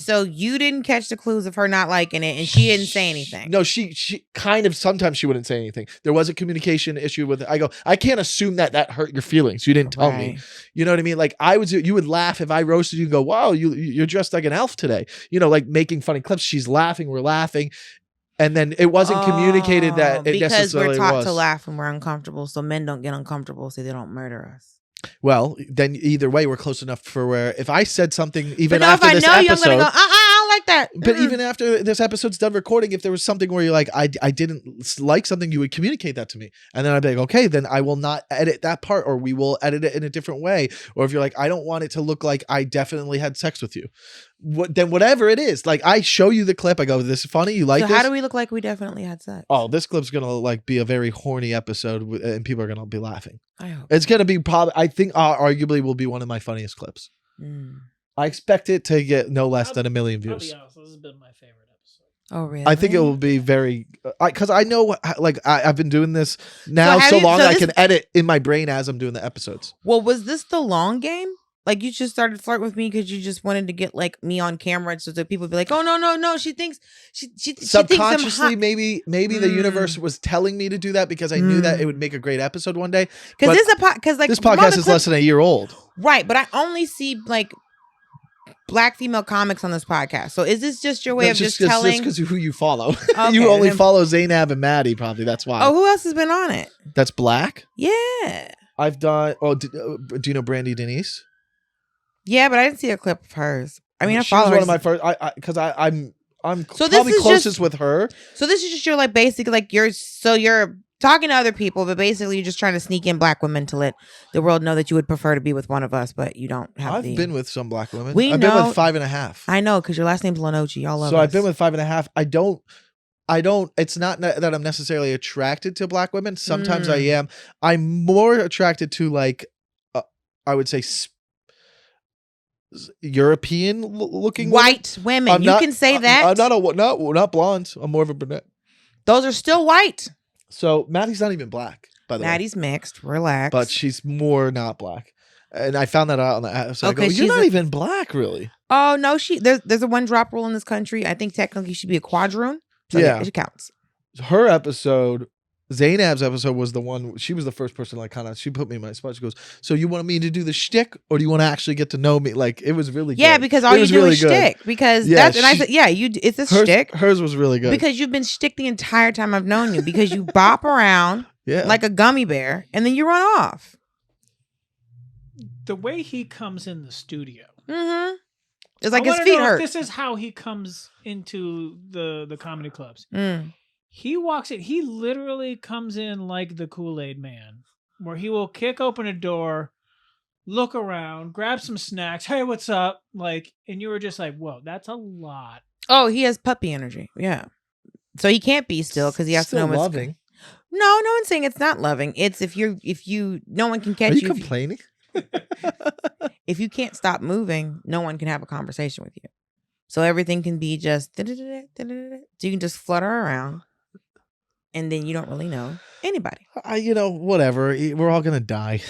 So you didn't catch the clues of her not liking it, and she didn't say anything. No, she kind of, sometimes she wouldn't say anything. There was a communication issue with it. I go, I can't assume that hurt your feelings. You didn't tell me. You know what I mean? Like you would laugh if I roasted you and go, wow, you're dressed like an elf today. Like making funny clips. She's laughing. We're laughing. And then it wasn't communicated that it necessarily was. Because we're taught to laugh when we're uncomfortable, so men don't get uncomfortable so they don't murder us. Well, then either way, we're close enough for where if I said something even after this episode, you, I'm gonna go, I don't like that. But even after this episode's done recording, if there was something where you're like, I didn't like something, you would communicate that to me, and then I'd be like, okay, then I will not edit that part, or we will edit it in a different way. Or if you're like, I don't want it to look like I definitely had sex with you. Then whatever it is, like I show you the clip, I go, this is funny, you like this? How do we look like we definitely had sex? Oh, this clip's gonna like be a very horny episode, and people are gonna be laughing. I hope it's gonna be probably. I think arguably will be one of my funniest clips. I expect it to get no less than 1 million views. I'll be honest, this has been my favorite episode. Oh, really? I think it will be very, because I know, like I've been doing this now so long, I can edit in my brain as I'm doing the episodes. Well, was this the long game? Like you just started flirting with me because you just wanted to get like me on camera so that people would be like, oh no, she thinks she subconsciously maybe the universe was telling me to do that because I knew that it would make a great episode one day. Because this podcast is less than a year old, right? But I only see like Black female comics on this podcast. So is this just your way of just telling? Just because who you follow. Okay, you only follow Zainab and Maddie, probably. That's why. Oh, who else has been on it? That's Black. Yeah, I've done. Oh, do you know Brandy Denise? Yeah, but I didn't see a clip of hers. I mean, I She was follow one her. of my first. Because I'm So this probably is closest just- with her. So this is just your like basically like you're talking to other people, but basically you're just trying to sneak in black women to let the world know that you would prefer to be with one of us, but you don't have. I've been with some black women. We I've know, been with 5.5. I know because your last name's Lenochi. Y'all love So us. I've been with 5.5. I don't. It's not that I'm necessarily attracted to black women. Sometimes I am. I'm more attracted to like, I would say, European looking white women. You can say that. I'm not blonde. I'm more of a brunette. Those are still white. So Maddie's not even black, by the way. Maddie's mixed. Relax. But she's more not black. And I found that out on the app. So Okay, I go, you're not even black, really. Oh no, there's a one drop rule in this country. I think technically she be a quadroon. So Yeah. it counts. Her episode, Zainab's episode, was the one. She was the first person, like, kind of. She put me in my spot. She goes, "So you want me to do the shtick, or do you want to actually get to know me?" Like, it was really Yeah, good. because all you do is shtick. Because Yeah, I said, yeah, it's a shtick. Hers was really good because you've been shtick the entire time I've known you. Because you bop around like a gummy bear, and then you run off. The way he comes in the studio. Mm-hmm. It's like his feet hurt. This is how he comes into the comedy clubs. Mm. He walks in. He literally comes in like the Kool-Aid Man, where he will kick open a door, look around, grab some snacks. Hey, what's up? Like, and you were just like, whoa, that's a lot. Oh, he has puppy energy. Yeah. So he can't be still because he has to know what's loving. No one's saying it's not loving. It's if you no one can catch Are you. you complaining? If you can't stop moving, no one can have a conversation with you. So everything can be just so you can just flutter around. And then you don't really know anybody. Whatever. We're all gonna die.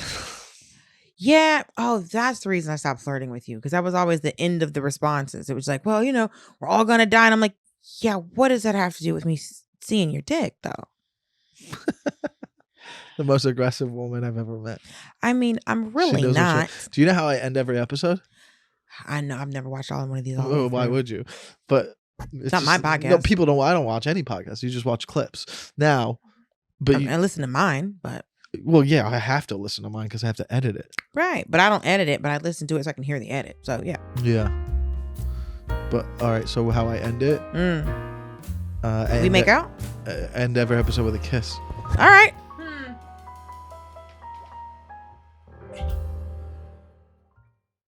Yeah. Oh, that's the reason I stopped flirting with you. Because that was always the end of the responses. It was like, well, we're all gonna die. And I'm like, yeah, what does that have to do with me seeing your dick, though? The most aggressive woman I've ever met. I mean, I'm really not. Do you know how I end every episode? I know. I've never watched all one of these. Why would you? But it's not my podcast. No, people don't. I don't watch any podcasts. You just watch clips now. But I listen to mine. But well, yeah, I have to listen to mine because I have to edit it. Right, but I don't edit it. But I listen to it so I can hear the edit. So yeah. Yeah. But all right. So how I end it? We make out. End every episode with a kiss. All right.